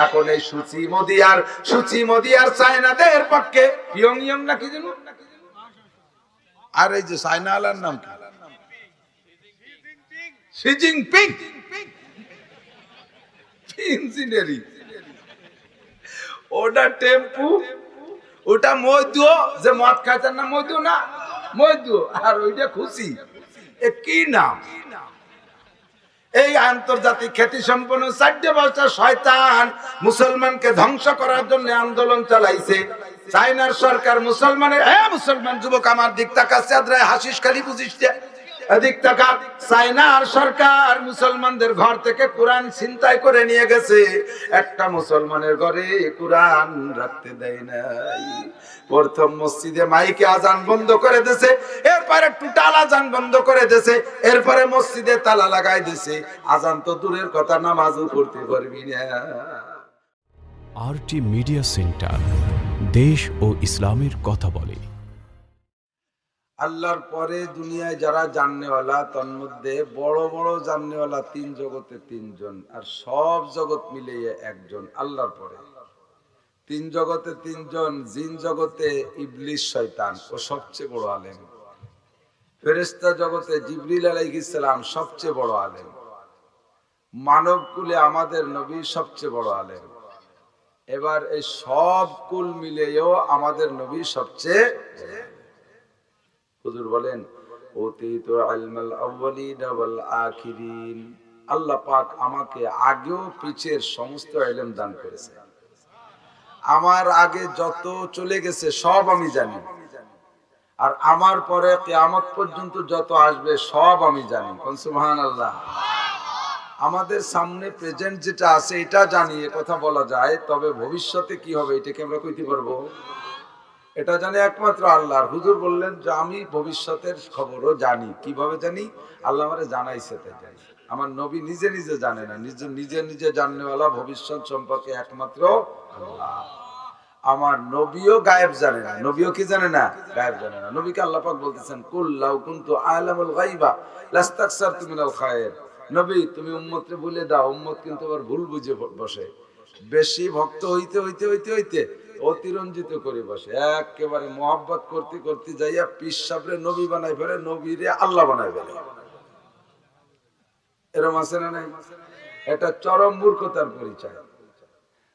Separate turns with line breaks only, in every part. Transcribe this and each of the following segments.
এখন এই সুচি মোদি আর চায়নাদের পক্ষে পিয়ংইয়ং নাকি যেন, আর এই যে চায়না আলার নাম কি, শি জিনপিং, ইঞ্জিনিয়ারিং, ওটা টেম্পু, ওটা মধু, যে মদ খাইতেন না মধু, না মধু, আর ওইটা খুশি, এ কি নাম? এই আন্তর্জাতিক খ্যাতি সম্পন্ন 4 বছর শয়তান মুসলমানকে ধ্বংস করার জন্য আন্দোলন চালাইছে। চায়নার সরকার মুসলমানের, মুসলমান যুবক আমার দিক তাকা, চাঁদরায় হাসিস খালি বুঝিস এদিক তাকা। চায়নার সরকার মুসলমানদের ঘর থেকে কোরআন ছিনতাই করে নিয়ে গেছে, একটা মুসলমানের ঘরে কোরআন রাখতে দেয় নাই। প্রথম মসজিদে মাইকে আজান বন্ধ করে দিয়েছে, এরপরে টোটাল আজান বন্ধ করে দিয়েছে, এরপরে মসজিদে তালা লাগাই দিয়েছে। আজান তো দূরের কথা, নামাজও পড়তে পারবি না।
আরটি মিডিয়া সেন্টার, দেশ ও ইসলামের কথা বলে।
আল্লাহর পরে দুনিয়ায় যারা জাননেওয়ালা, তার মধ্যে বড় বড় জাননেওয়ালা 3 জগতে 3 জন, আর সব জগৎ মিলিয়ে 1 জন। আল্লাহর পরে 3 জগতে 3 জন। জিন জগতে ইবলিস শয়তান, ও সবচেয়ে বড় আলেম। ফেরেশতা জগতে জিবরিল আলাইহিস সালাম সবচেয়ে বড় আলেম। মানব কুলে আমাদের নবী সবচেয়ে বড় আলেম। এবার এই সব কুল মিলেও আমাদের নবী সবচেয়ে, হুজুর বলেন ওতীতু ইলমাল আউয়ালিন ওয়াল আখিরিন, আল্লাহ পাক আমাকে আগেও পিছের সমস্ত ইলম দান করেছে। আমার আগে যত চলে গেছে সব আমি জানি, আর আমার পরে কিয়ামত পর্যন্ত যত আসবে সব আমি জানি। কোন সুবহানাল্লাহ। আমাদের সামনে প্রেজেন্ট যেটা আছে এটা জানি, এ কথা বলা যায়, তবে ভবিষ্যতে কি হবে এটা কি আমরা কইতে পারবো? এটা জানি একমাত্র আল্লাহ। হুজুর বললেন যে আমি ভবিষ্যতের খবরও জানি। কিভাবে জানি? আল্লাহ আমারে জানাইছে তাই জানি। আমার নবী নিজে নিজে জানে না, নিজে জাননেওয়ালা ভবিষ্যৎ সম্পর্কে একমাত্র আল্লাহ। আমার নবীও গায়েব জানে না। নবীও কি জানে না? গায়েব জানে না। নবীকে আল্লাহ পাক বলতেছেন কুল লাউ কুনতু আ'লামুল গায়বা লাস্তাকসারতু মিনাল খায়র। নবী তুমি উম্মতকে বলে দাও, উম্মত কিন্তু আবার ভুল বুঝে বসে, বেশি ভক্ত হইতে হইতে হইতে হইতে অতিরঞ্জিত করে বসে, একেবারে মহব্বত করতে করতে যাইয়া পীর সাহেবরে নবী বানাই ফেলে, নবীরে আল্লাহ বানাই ফেলে। এরকম আছে না নাই? এটা চরম মূর্খতার পরিচয়।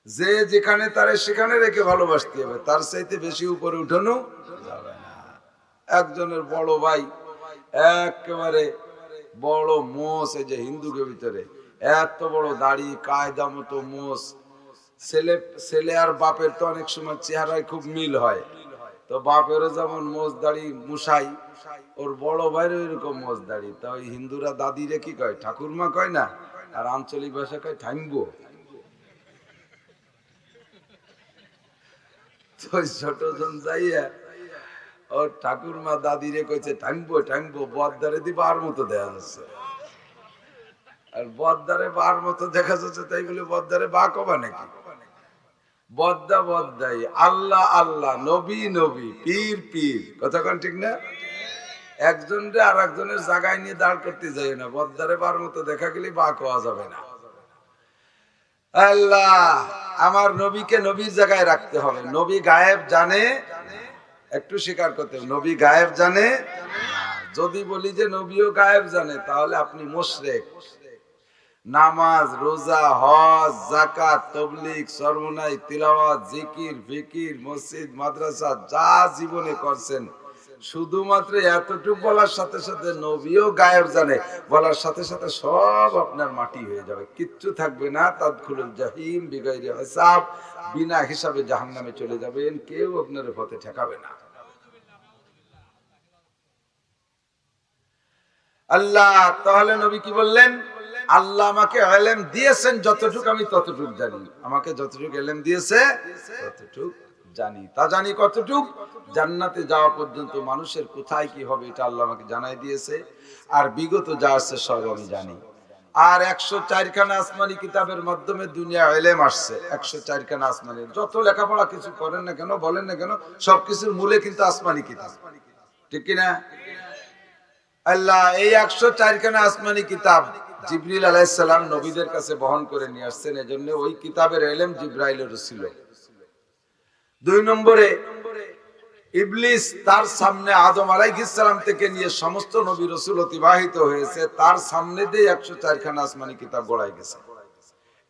যে যেখানে তারে সেখানে রেখে ভালোবাসতে হবে, তার চাইতে বেশি উপরে উঠানো যাবে না। একজনের বড় ভাই একেবারে বড় মোষ, এই যে হিন্দুকে ভিতরে এত বড় দাড়ি, কায়দা মতো মোষ। ছেলে আর বাপের তো অনেক সময় চেহারায় খুব মিল হয়, তো বাপেরও যেমন মোষ দাড়ি মুসাই, ওর বড় ভাইয়ের এরকম মোষ দাড়ি। তা ওই হিন্দুরা দাদিরে কি কয়? ঠাকুরমা কয় না, আর আঞ্চলিক ভাষা কয় ঠাইম্বো। তো ছোট জন যাইয়া ওর ঠাকুরমা দাদিরে কইছে ঠাইম্বো ঠাইম্বো, বদ্দারে দি বার মতো দেখা যাচ্ছে। আর বদ্দারে বার মতো দেখা যাচ্ছে তাই বলে বদ্দারে বা কবা নাকি? বদ্দা বদ্দাই, আল্লাহ আল্লাহ, নবী নবী, পীর পীর। কথা কোন ঠিক না? একজনরে আর একজনের জায়গায় নিয়ে দাঁড় করতে যাই না, বদ্দারে বার মতো দেখা গেলে বা কোয়া যাবে না। আল্লাহ আমার নবীকে নবীর জায়গায় রাখতে হবে। নবী গায়েব জানে, একটু স্বীকার করতে হবে, নবী গায়েব জানে। যদি বলি যে নবীও গায়েব জানে, তাহলে আপনি মুশরিক। নামাজ, রোজা, হজ, যাকাত, তাবলীগ, সরমনাই, তিলাওয়াত, জিকির, ফিকির, মসজিদ, মাদ্রাসা যা জীবনে করছেন, শুধুমাত্র এতটুকু বলার সাথে সাথে নবীও গায়েব জানে বলার সাথে সাথে সব আপনার মাটি হয়ে যাবে, কিচ্ছু থাকবে না। তাদখুলুল জাহিম বিগাইরি হিসাব, বিনা হিসাবে জাহান্নামে চলে যাবেন, কেউ আপনার পথে ঠেকাবে না। আল্লাহ তাহলে নবী কি বললেন? আল্লাহ আমাকে ইলম দিয়েছেন যতটুকু আমি ততটুকু জানি। আমাকে যতটুকু ইলম দিয়েছে ততটুকু জানি। তা জানি কতটুকু? জান্নাতে যাওয়া পর্যন্ত মানুষের কোথায় কি হবে এটা আল্লাহ আমাকে জানাই দিয়েছে, আর বিগত যা আছে সব আমি জানি। আর 104 খানা আসমানি কিতাবের মাধ্যমে দুনিয়া ইলম আসছে। 104 খানা আসমানি, যত লেখাপড়া কিছু করেন না কেন, বলেন না কেন, সবকিছুর মূলে কিন্তু আসমানি কিতাব, ঠিক কিনা? আল্লাহ এই 104 খানা আসমানি কিতাব জিবরিল আলাইহিস সালাম নবীদের কাছে বহন করে নিয়ে আসছেন, এজন্য ওই কিতাবের ইলম জিবরাইলের ছিল। 2 নম্বরে ইবলিস তার সামনে আদম আলাইহিস সালাম থেকে নিয়ে সমস্ত নবী রাসূল অতিবাহিত হয়েছে, তার সামনে দিয়ে 104 খানা আসমানি কিতাব গড়াই গেছে,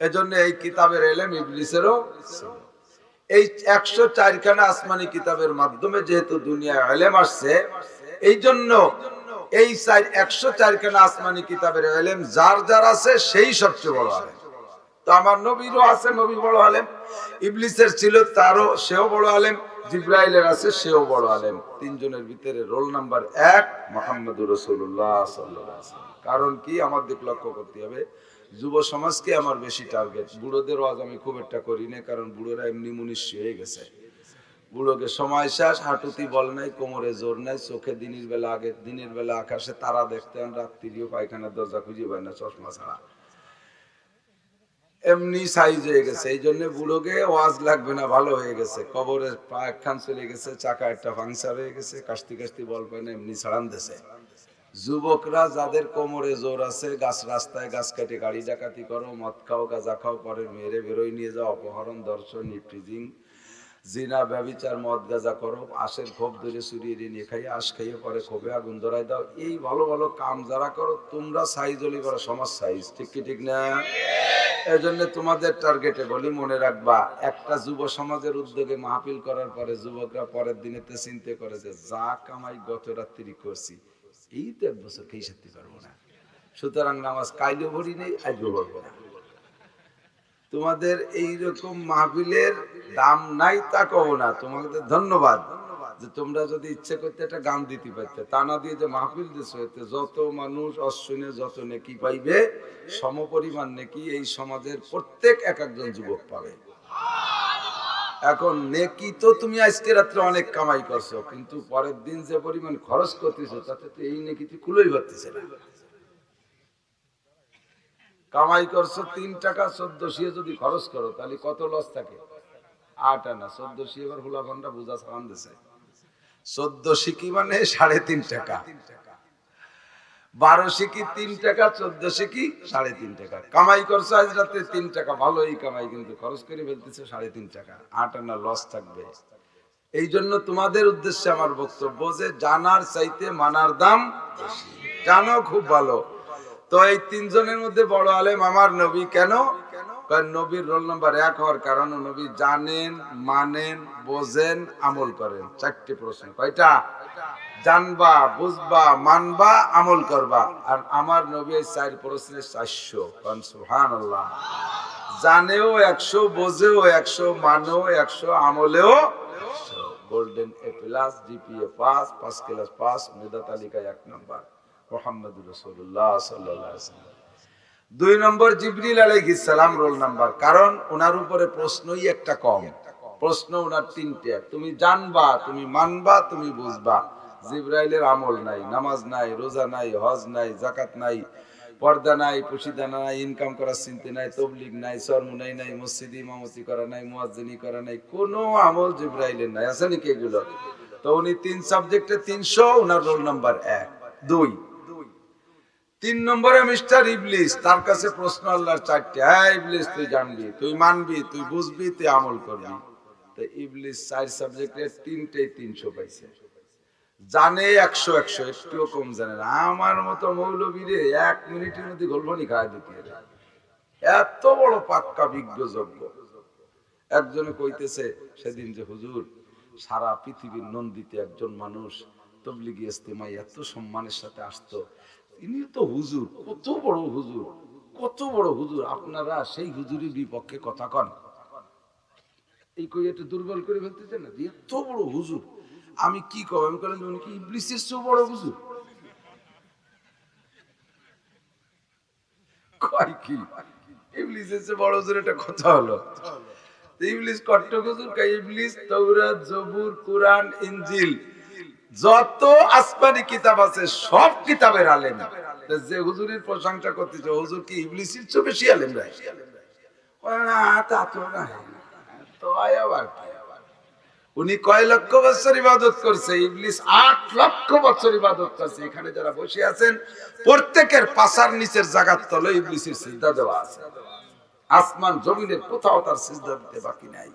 এজন্য এই কিতাবের ইলম ইবলিসেরও ছিল। এই 104 খানা আসমানি কিতাবের মাধ্যমে যেহেতু দুনিয়ায় ইলম আসছে, এই জন্য এই 104 খানা আসমানি কিতাবের ইলম যার যার আছে সেই সবচেয়ে বড় আলেম। তো আমার নবীরও আছে, নবী বড় আলেম, ইবলিসের ছিল তারও, সেও বড় আলেম, জিবরাইলের আছে সেও বড় আলেম। তিনজনের ভিতরে রোল নাম্বার 1 মুহাম্মদুর রাসূলুল্লাহ সাল্লাল্লাহু আলাইহি ওয়াসাল্লাম। কারণ কি আমার দিক লক্ষ্য করতে হবে, যুব সমাজকে আমার বেশি টার্গেট, বুড়োদের ওয়াজ আমি খুব একটা করি না, কারণ বুড়োরা এমনি মুনিশ হয়ে গেছে। বুড়োকে সময় শেষ, হাঁটুতি বল নাই, কোমরে জোর নাই, চোখে দিনের বেলা আগে দিনের বেলা আকাশে তারা দেখতেন, রাত্রিও পায়খানার দরজা খুঁজে পায় না চশমা ছাড়া, এমনি সাইজ হয়ে গেছে। এই জন্য বুড়োকে ওয়াজ লাগবে না, ভালো হয়ে গেছে, কবরে পা একখান চলে গেছে, চাকা একটা পাংচার হয়ে গেছে, কাস্তি কাস্তি বল পায় না, এমনি ছাড়ান দিছে। যুবকরা যাদের কোমরে জোর আছে, গাছ রাস্তায় গাছ কাটে গাড়ি ডাকাতি করো, মদ খাও, গাঁজা খাও, পরে মেরে বেরোই নিয়ে যাও, অপহরণ, ধর্ষণ, ইফটিজিং, জিনা, ব্যভিচার, মদ গাঁজা করো, আশের ক্ষোভ ধরে চুরিয়ে নিয়ে খাই, আশ খাইয়ে পরে ক্ষোভে আগুন ধরাই দাও, এই ভালো ভালো কাম যারা করো তোমরা সাইজ হলি বড় সমাজ সাইজ, ঠিক কি ঠিক না? এজন্য তোমাদের টার্গেটে বলি, মনে রাখবা, একটা যুব সমাজের উদ্যোগে মাহফিল করার পরে যুবকরা পরের দিনেতে চিন্তা করে যে যা কামাই গত রাত্রি করছি, এই তো 1 বছর খেয়ে সারতে পারবো না, সুতরাং নামাজ কাইলেও ভরি নেই, আজও পড়বো না। তোমাদের এইরকম মাহফিলের দাম নাই তা কব না, তোমাদের ধন্যবাদ যে তোমরা যদি ইচ্ছে করতে একটা গান দিতে পারতে, তা না দিয়ে যে মাহফিল দিছো, এতে যত মানুষ অশ্বিনে যত নেকি পাইবে, সমপরিমাণ নেকি এই সমাজের প্রত্যেক একজন যুবক পাবে। এখন নেকি তো তুমি আজকে রাত্রে অনেক কামাই করছো, কিন্তু পরের দিন যে পরিমাণ খরচ করতেছো তাতে তো এই নেকিতে কুলোই পারতেছে না। কামাই করছো 3 টাকা, 1400 যদি খরচ করো তাহলে কত লস থাকে? 8 আনা, 1400 এবার হুলা ভান্ডা বুঝা সামান দিছে, 1400 কি মানে 3.5 টাকা, 1200 কি 3 টাকা, 1400 কি 3.5 টাকা। কামাই করছো আজ রাতে 3 টাকা, ভালোই কামাই, কিন্তু খরচ করে ফেলতেছে 3.5 টাকা, 8 আনা লস থাকবে। এই জন্য তোমাদের উদ্দেশ্যে আমার বক্তব্য যে জানার চাইতে মানার দাম বেশি, জানো খুব ভালো। তো এই 3 জনের মধ্যে বড় আলেম আমার নবী। কেন? কারণ নবীর রোল নাম্বার 1 হওয়ার কারণ নবী জানেন, মানেন, বোঝেন, আমল করেন। 4টে প্রশ্ন, কয়টা? জানবা, বুঝবা, মানবা, আমল করবা। আর আমার নবী এই 4 প্রশ্নের 400। কারণ সুবহানাল্লাহ, জানেও 100, বোঝেও 100, মানেও 100, আমলেও 100। Golden A+, GPA pass, 5 class pass, মেধা তালিকায় 1 নম্বর মুহাম্মদুর রাসূলুল্লাহ সাল্লাল্লাহু আলাইহি ওয়াসাল্লাম। 2 নম্বর জিবরিল আলাইহিস সালাম রোল নাম্বার, কারণ ওনার উপরে প্রশ্নই একটা কম, প্রশ্ন ওনার 3টে। তুমি জানবা, তুমি মানবা, তুমি বুঝবা। জিবরাইলের আমল নাই, নামাজ নাই, রোজা নাই, হজ নাই, যাকাত নাই, পর্দা নাই, পশিদা নাই, ইনকাম করার চিন্তা নাই, তাবলীগ নাই, সরমুনাই নাই, মসজিদে ইমামতি করা নাই, মুয়াজ্জিনি করা নাই, কোনো আমল জিবরাইলের নাই। আছে নাকি এগুলো? তো উনি 3 সাবজেক্টে 300, ওনার রোল নাম্বার 1। 2 3 নম্বরে মিস্টার ইবলিস, তার কাছে প্রশ্ন আল্লাহর 4টে। হ্যাঁ ইবলিস, তুই জানবি, তুই মানবি, তুই বুঝবি, তুই আমল করবি। তো ইবলিস 4 সাবজেক্টে 3টেই 300 পাইছে। জানে 100, একটুও কম জানে না। আমার মতো মৌলবীরে 1 মিনিটের মধ্যে গোলবানি খাওয়া দিতে, এত বড় পাক্কা বিজ্ঞ যোগ্য। একজনে কইতেছে সেদিন যে হুজুর, সারা পৃথিবীর নন্দিতে একজন মানুষ তাবলীগী ইজতেমায় এত সম্মানের সাথে আসতো, ইনি তো হুজুর, কত বড় হুজুর, কত বড় হুজুর, আপনারা সেই হুজুরের বিপক্ষে কথা কন। এই কই একটু দুর্বল করে ফেলতেছেন না, এত বড় হুজুর, আমি কি কব? আমি বলেন উনি কি ইবলিসের চেয়ে বড় হুজুর? কয় কি ইবলিসের চেয়ে বড় হুজুর? এটা কথা হলো? ইবলিস কট্ট হুজুর, কা ইবলিস তাওরাত, জবুর, কুরআন, ইনজিল, যত আসমানি কিতাব আছে সব কিতাবের আলেম। যে হুজুরের প্রশংসা করতেছে, হুজুর কি ইবলিসের চেয়ে বেশি আলেম? না, তা তো না, তো আবার কি? উনি কয় লক্ষ বছর ইবাদত করছে, ইবলিস 8 লক্ষ বছর ইবাদত করছে। এখানে যারা বসে আছেন প্রত্যেকের পাছার নিচের জায়গার তলে ইবলিসের সিজদা দেওয়া আছে। আসমান জমিনের কোথাও তার সিজদা দিতে বাকি নাই।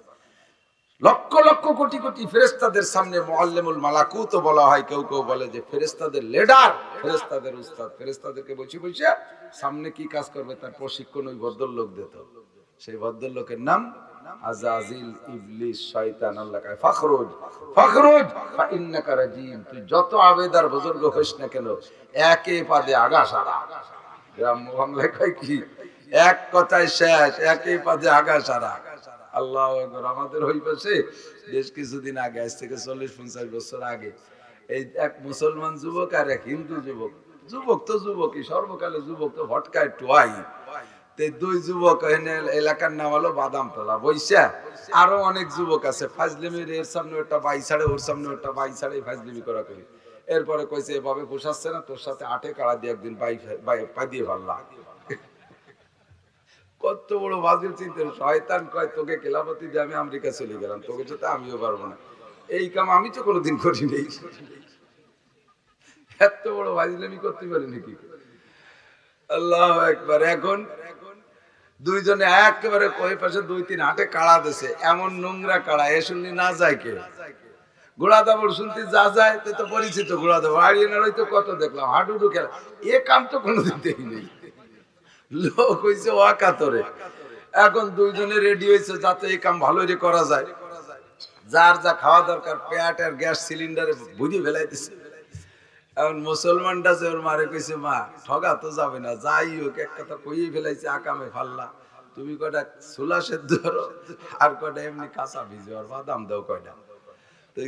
লক্ষ লক্ষ কোটি কোটি ফেরেশতাদের সামনে মুআল্লিমুল মালাকুত বলা হয়। কেউ কেউ বলে যে ফেরেশতাদের লিডার, ফেরেশতাদের উস্তাদ। ফেরেশতাদেরকে বসে বসে সামনে কি কাজ করবে তার প্রশিক্ষণ ওই ভদ্রলোক দিত। সেই ভদ্রলোকের নাম আজাজিল, ইবলিস, শয়তান। আল্লাহ কয় ফখরুজ ফখরুজ ফা ইন্নাকা রাজিম। তুই যত আবেদার বুজুর্গ হইস না কেন, একে পাদে আগা সারা। গ্রাম বাংলায় কয় কি, এক কথায় শেষ, একে পাদে আগা সারা। আল্লাহু আকবার। আমাদের ওই পাশে বেশ কিছুদিন আগে, আজ থেকে 40-50 বছর আগে, এই এক মুসলমান যুবক আর এক হিন্দু যুবক, যুবক তো যুবকই, সর্বকালে যুবক তো ভটকায় টুয়াই, দুই যুবক এলাকার নাম হলো বাদামতলা বৈশা। আরো অনেক যুবক আছে ফাজলিমির, এর সামনে একটা বাই ছাড়ে, ওর সামনে একটা বাই ছাড়ে, ফাজলিমি করা করি। এরপরে কইছে এভাবে পোষাচ্ছে না, তোর সাথে আটে কাড়া দিয়ে একদিন বাই দিয়ে ভাল্লা। কত বড় বাজিল চিন্তা। শয়তান কয় তোকে খেলাফতি দিয়ে আমি আমেরিকা চলে গেলাম, তোকে সাথে আমিও পারবো না। এই কাম আমি তো কোনোদিন করি নেই। এত বড় বাজিলামি করতে পারি নাকি? আল্লাহু আকবার। এখন দুইজনে একেবারে কই পাশে 2-3 হাটে কাড়া দিছে, এমন নোংরা কাড়া, এ শুনলি না যায় কে? ঘোড়া দাবড় শুনতে যা যায় তো পরিচিত ঘোড়া দাবড়। আরিয়ানার হয়তো কত দেখলাম হাডুডু খেলা, এ কাম তো কোনোদিন দেখি নেই। লোক হইছে ওয়াকাতরে। এখন দুইজনে রেডি হয়েছে যাতে এই কাম ভালো করে করা যায়। যার যা খাওয়া দরকার পেট আর গ্যাস সিলিন্ডারে বুঝি ফেলাই দিছে। এখন মুসলমানটা যে ওর মারে কইছে, মা ঠগা তো যাবে না, যাই হোক এক কথা কইয়ে ফেলাইছে, আকামে ফাল্লা, তুমি কয়টা ছোলা সেদ্ধ ধরো আর কয়টা এমনি কাঁচা ভিজো আর বাদাম দাও কয়টা। তো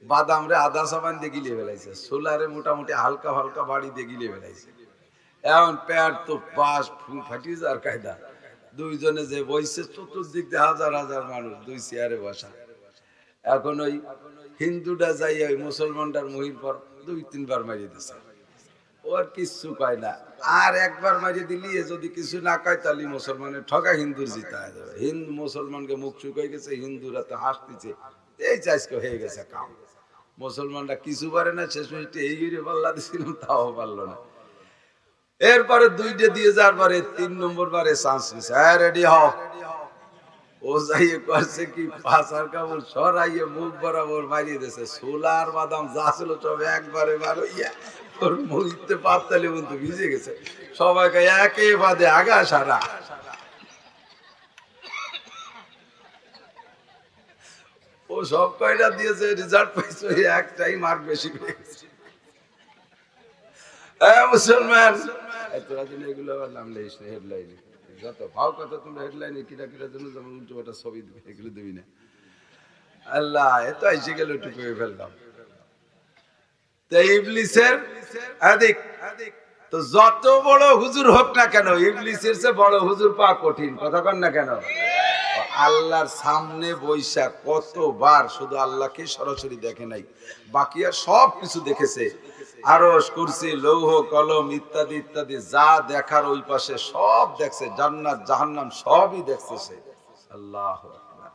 বাদাম রে আদা সাবান দিয়ে গিলে ফেলাইছে, ছোলারে মোটামুটি হালকা হালকা বাড়ি দিয়ে গিলে ফেলাইছে। এখন পেট তো বাস ফাটিয়ে যাওয়ার কায়দা। দুইজনে যে বইছে, চতুর্দিক দিয়ে হাজার হাজার মানুষ, দুই চেয়ারে বসা। এখন ওই হিন্দুটা যাই ওই মুসলমানটার মহির পর 2-3 বার মারিয়ে দিছে। ওর কিচ্ছু কয় না। আর একবার মারিয়ে দিলি যদি কিছু না কয় তাহলে মুসলমানের ঠকা হিন্দুর জিতা হয়ে যাবে। হিন্দু মুসলমানকে মুখ শুকাই গেছে, হিন্দুরা তো হাসতেছে, এই চাইজকে হয়ে গেছে কাম। মুসলমানরা কিছু পারে না, শেষ মিনিটে এই পাল্লা দিছিলাম, তাও পারলো না। এরপরে 2টে দিয়ে যাওয়ার পরে 3 নম্বর বারে চান্স নিছে, হ্যাঁ রেডি হও। ও যাইয়ে করছে কি, পাছার কাপড় সরাইয়ে মুখ বরাবর মারিয়ে দিয়েছে। ছোলার বাদাম যা ছিল সব একবারে বার হইয়া ওর মুখতে পাততালি বন্ধু ভিজে গেছে। সবাইকে একে বাদে আগা সারা। ও সব কয়টা দিয়েছে, রেজাল্ট পাইছে একটাই মার্ক বেশি পেয়েছে। মুসলমান তোরা দিন এগুলো আবার নাম লেখিস না হেডলাইনে, যত ভাও কথা তোমরা হেডলাইনে কিরা কিরা জন্য যেমন উল্টো একটা ছবি দিবি, এগুলো দিবি না। আল্লাহ এত এসে গেল, একটু করে ফেললাম। তো ইবলিসের আদিক তো যত বড় হুজুর হোক না কেন, ইবলিসের চেয়ে বড় হুজুর পাওয়া কঠিন, কথা কন না কেন? আল্লাহর সামনে বৈশা কতবার শুধু আল্লাহকে সরাসরি দেখে নাই, বাকি আর সব কিছু দেখেছে। আরশ, কুরসি, লৌহ কলম ইত্যাদি ইত্যাদি যা দেখার ওই পাশে সব দেখছে, জান্নাত জাহান্নাম সবই দেখতেছে। আল্লাহু আকবার,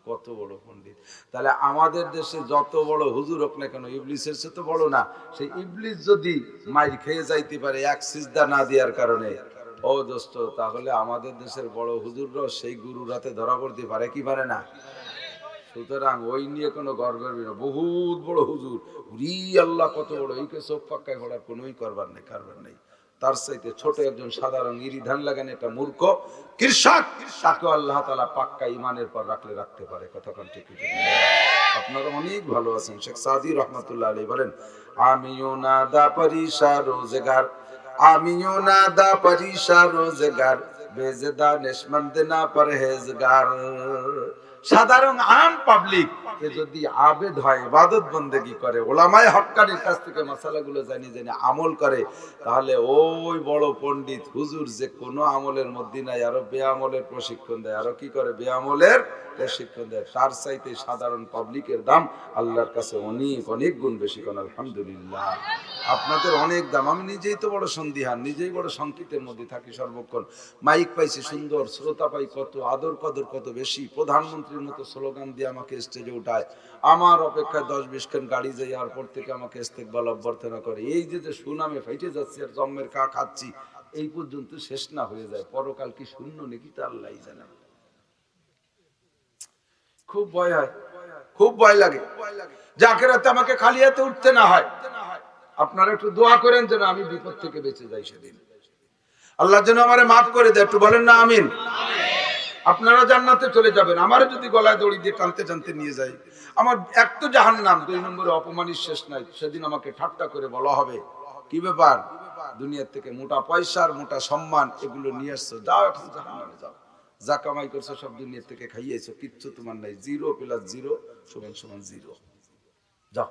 কত বড় পণ্ডিত। তাহলে আমাদের দেশে যত বড় হুজুর হোক না কেন, ইবলিসের চেয়ে তো বড় না। সেই ইবলিস যদি মাইর খেয়ে যাইতে পারে এক সিজদা না দেওয়ার কারণে, ও দোস্ত, তাহলে আমাদের দেশের বড় হুজুররাও সেই গুরুর হাতে ধরা পড়তে পারে কি পারে না? সুতরাং ওই নিয়ে কোনো গর্বের না। বহুত বড় হুজুর, রি আল্লাহ কত বড়, এইকে চোখ পাক্কায় পড়ার কোনোই করবার নেই, কারবার নেই। তার চাইতে ছোট একজন সাধারণ ইরি ধান লাগান একটা মূর্খ কৃষক, তাকে আল্লাহ তাআলা পাক্কা ইমানের পর রাখলে রাখতে পারে। কতক্ষণ ঠিক? আপনারা অনেক ভালো আছেন। শেখ সাদি রহমাতুল্লাহ আলাইহি বলেন, আমিও না দা পরিশা রোজগার, আমিও না দা পরিশা রোজগার, বেজদা নেশমন্দ না পরহেজগার। সাধারণ আম পাবলিক যদি আবেদ হয়, ইবাদত বন্দেগী করে, ওলামায়ে হক্কানির কাছ থেকে মাসালাগুলো জানি জানি আমল করে, তাহলে ওই বড় পণ্ডিত হুজুর যে কোনো আমলের মধ্যে নাই, আরো বেআমলের প্রশিক্ষণ দেয়, আরো কি করে, বেআমলের প্রশিক্ষণ দেয়। তার চাইতে সাধারণ পাবলিকের দাম আল্লাহর কাছে অনেক অনেক গুণ বেশি। কোন আলহামদুলিল্লাহ, আপনাদের অনেক দাম। আমি নিজেই তো বড় সন্দিহান, নিজেই বড় সংকিতের মধ্যে থাকি সর্বক্ষণ। মাইক মাইক পাইছি সুন্দর, শ্রোতা পাই কত, আদর কদর কত বেশি, প্রধানমন্ত্রীর মতো স্লোগান দিয়ে আমাকে স্টেজে উঠায়। আমার অপেক্ষায় 10-20 খান গাড়ি যাই, এরপর থেকে আমাকে ইস্তেকবাল অভ্যর্থনা করে। এই যে সুনামে ফাইটে যাচ্ছে আর জন্মের কা খাচ্ছি, এই পর্যন্ত শেষ না হয়ে যায়, পরকাল কি শূন্য নাকি তা আল্লাহই জানে। খুব ভয় হয়, খুব ভয় লাগে যে আখিরাতে আমাকে খালি হাতে উঠতে না হয়। আপনারা একটু দোয়া করেন যেন আমি বিপদ থেকে বেঁচে যাই সেদিন, আল্লাহ যেন আমারে মাফ করে দেয়। একটু বলেন না আমিন। আপনারা জান্নাতে চলে যাবেন, আমারে যদি গলায় দড়ি দিয়ে টানতে টানতে নিয়ে যায়, আমার এক তো জাহান্নাম, 2 নম্বরে অপমানের শেষ নাই। সেদিন আমাকে ঠাট্টা করে বলা হবে, কি ব্যাপার, দুনিয়ার থেকে মোটা পয়সা আর মোটা সম্মান এগুলো নিয়ে আসছো, যাও এখন জাহান্নামে যাও, যা কামাই করছো সব দুনিয়ার থেকে খাইয়েছো, কিচ্ছু তোমার নাই, 0 + 0 = 0, যাও,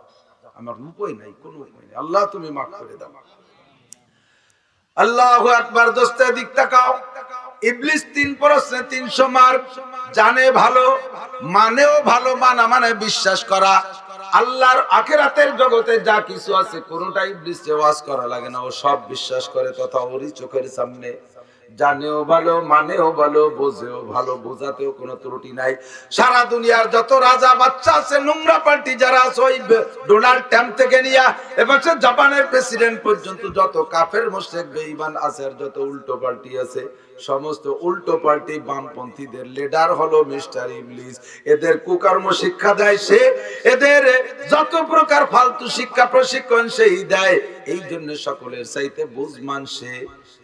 আমার উপায় নাই, কোনো উপায় নেই, আল্লাহ তুমি মাফ করে দাও। আল্লাহু আকবার। দোস্তে দিক তাকাও, ইবলিস 3 প্রশ্নে 300 মার, জানে ভালো, মানেও ভালো, মানা মানে বিশ্বাস করা। আল্লাহর আখিরাতের জগতে যা কিছু আছে কোনটাই ইবলিসকে ওয়াজ করা লাগে না, ও সব বিশ্বাস করে তথা ওরই চোখের সামনে। জানেও ভালো, মানেও ভালো, বোঝেও ভালো, বোঝাতেও কোনো ত্রুটি নাই। সারা দুনিয়ার যত রাজা বাচ্চা আছে, নোংরা পার্টি যারা আছে, ওই ডোনাল্ড ট্রাম্প থেকে নিয়ে এবার জাপানের প্রেসিডেন্ট পর্যন্ত যত কাফের মুশরিক বেঈমান আছে আর যত উল্টো পার্টি আছে, সমস্ত উল্টো পার্টি বামপন্থীদের লিডার হলো মিস্টার ইবলিস। এদের কুকর্ম শিক্ষা দেয় সে, এদের যত প্রকার ফালতু শিক্ষা প্রশিক্ষণ সেই দেয়। এই জন্য সকলের চাইতে বুঝমান সে,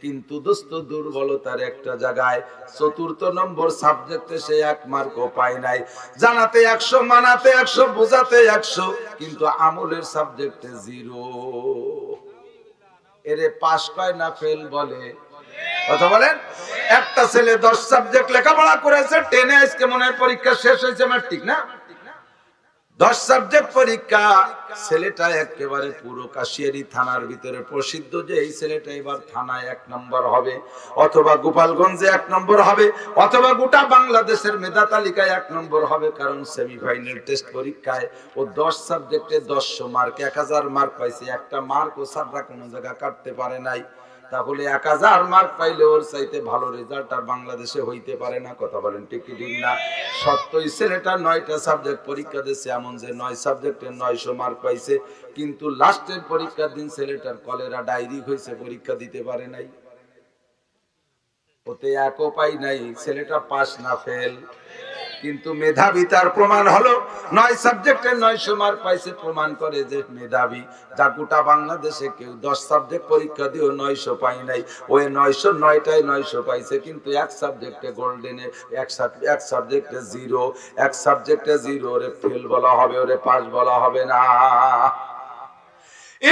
কিন্তু দোস্ত দুর্বলতার একটা জায়গায় 4র্থ নম্বর সাবজেক্টে সে 1 মার্কও পায় নাই। জানাতে 100, মানাতে 100, বোঝাতে 100, কিন্তু আমলের সাবজেক্টে 0। এরে পাস কয় না ফেল বলে, কথা বলেন। একটা ছেলে 10 সাবজেক্ট লেখাপড়া করেছে, 10-এ আজকে মনে হয় পরীক্ষা শেষ হয়েছে, ম্যাট্রিক না, 10 সাবজেক্ট পরীক্ষা। ছেলেটা একেবারে পুরো কাশিয়ারি থানার ভিতরে প্রসিদ্ধ যে এই ছেলেটা এবার থানায় 1 নম্বর হবে, অথবা গোপালগঞ্জে 1 নম্বর হবে, অথবা গোটা বাংলাদেশের মেধা তালিকায় 1 নম্বর হবে। কারণ সেমিফাইনাল টেস্ট পরীক্ষায় ও 10 সাবজেক্টে 100 মার্ক, 1000 মার্ক পাইছে। একটা মার্ক ও সাবরা কোনো জায়গা কাটতে পারে নাই। তাহলে 1000 মার্ক পাইলে ওর চাইতে ভালো রেজাল্ট আর বাংলাদেশে হইতে পারে না, কথা বলেন ঠিক কি ঠিক না? সত্যই ছেলেটা 9টা সাবজেক্ট পরীক্ষা দিয়েছে, এমন যে 9 সাবজেক্টে 900 মার্ক পাইছে, কিন্তু লাস্টের পরীক্ষার দিন ছেলেটার কলেরা ডায়রি হয়েছে, পরীক্ষা দিতে পারে নাই, ওতে 1ও পাই নাই। ছেলেটা পাস না ফেল, কিন্তু মেধাবী। তার প্রমাণ হলো 9 সাবজেক্টে 900 মার্ক পাইছে, প্রমাণ করে যে মেধাবী। যা গোটা বাংলাদেশে কেউ 10 সাবজেক্ট পরীক্ষা দিয়েও 900 পাই নাই, ওই 909টায় 900 পাইছে, কিন্তু 1 সাবজেক্টে গোল্ডেনে, 1 সাবজেক্টে 0, 1 সাবজেক্টে 0, ওরে ফেল বলা হবে, ওরে পাস বলা হবে না।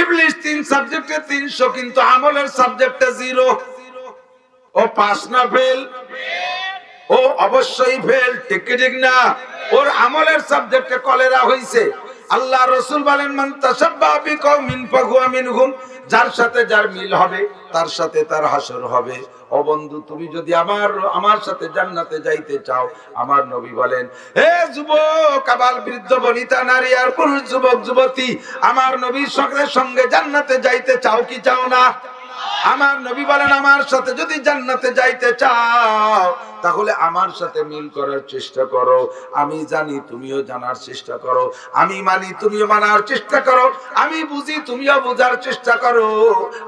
ইবলিস 3 সাবজেক্টে 300, কিন্তু আমলের সাবজেক্টে 0। ও পাস না ফেল? ও অবশ্যই ফেল, ঠিক ঠিক না? ওর আমলের সাবজেক্টে কলেরা হইছে। আল্লাহ রাসূল বলেন, মান তাশাব্বাহা বিকওমিন ফাহুয়া মিনহুম, যার সাথে যার মিল হবে তার সাথে তার হাসর হবে। ও বন্ধু, তুমি যদি আমার সাথে জান্নাতে যাইতে চাও, আমার নবী বলেন, হে যুবক, আবাল বৃদ্ধ বনিতা নারী আর পুরুষ, যুবক যুবতী, আমার নবীর সঙ্গে জান্নাতে যাইতে চাও কি চাও না? আমার নবী বলেন, আমার সাথে যদি জান্নাতে যাইতে চাও তাহলে আমার সাথে মিল করার চেষ্টা করো। আমি জানি, তুমিও জানার চেষ্টা করো। আমি মানি, তুমিও মানার চেষ্টা করো। আমি বুঝি, তুমিও বোঝার চেষ্টা করো।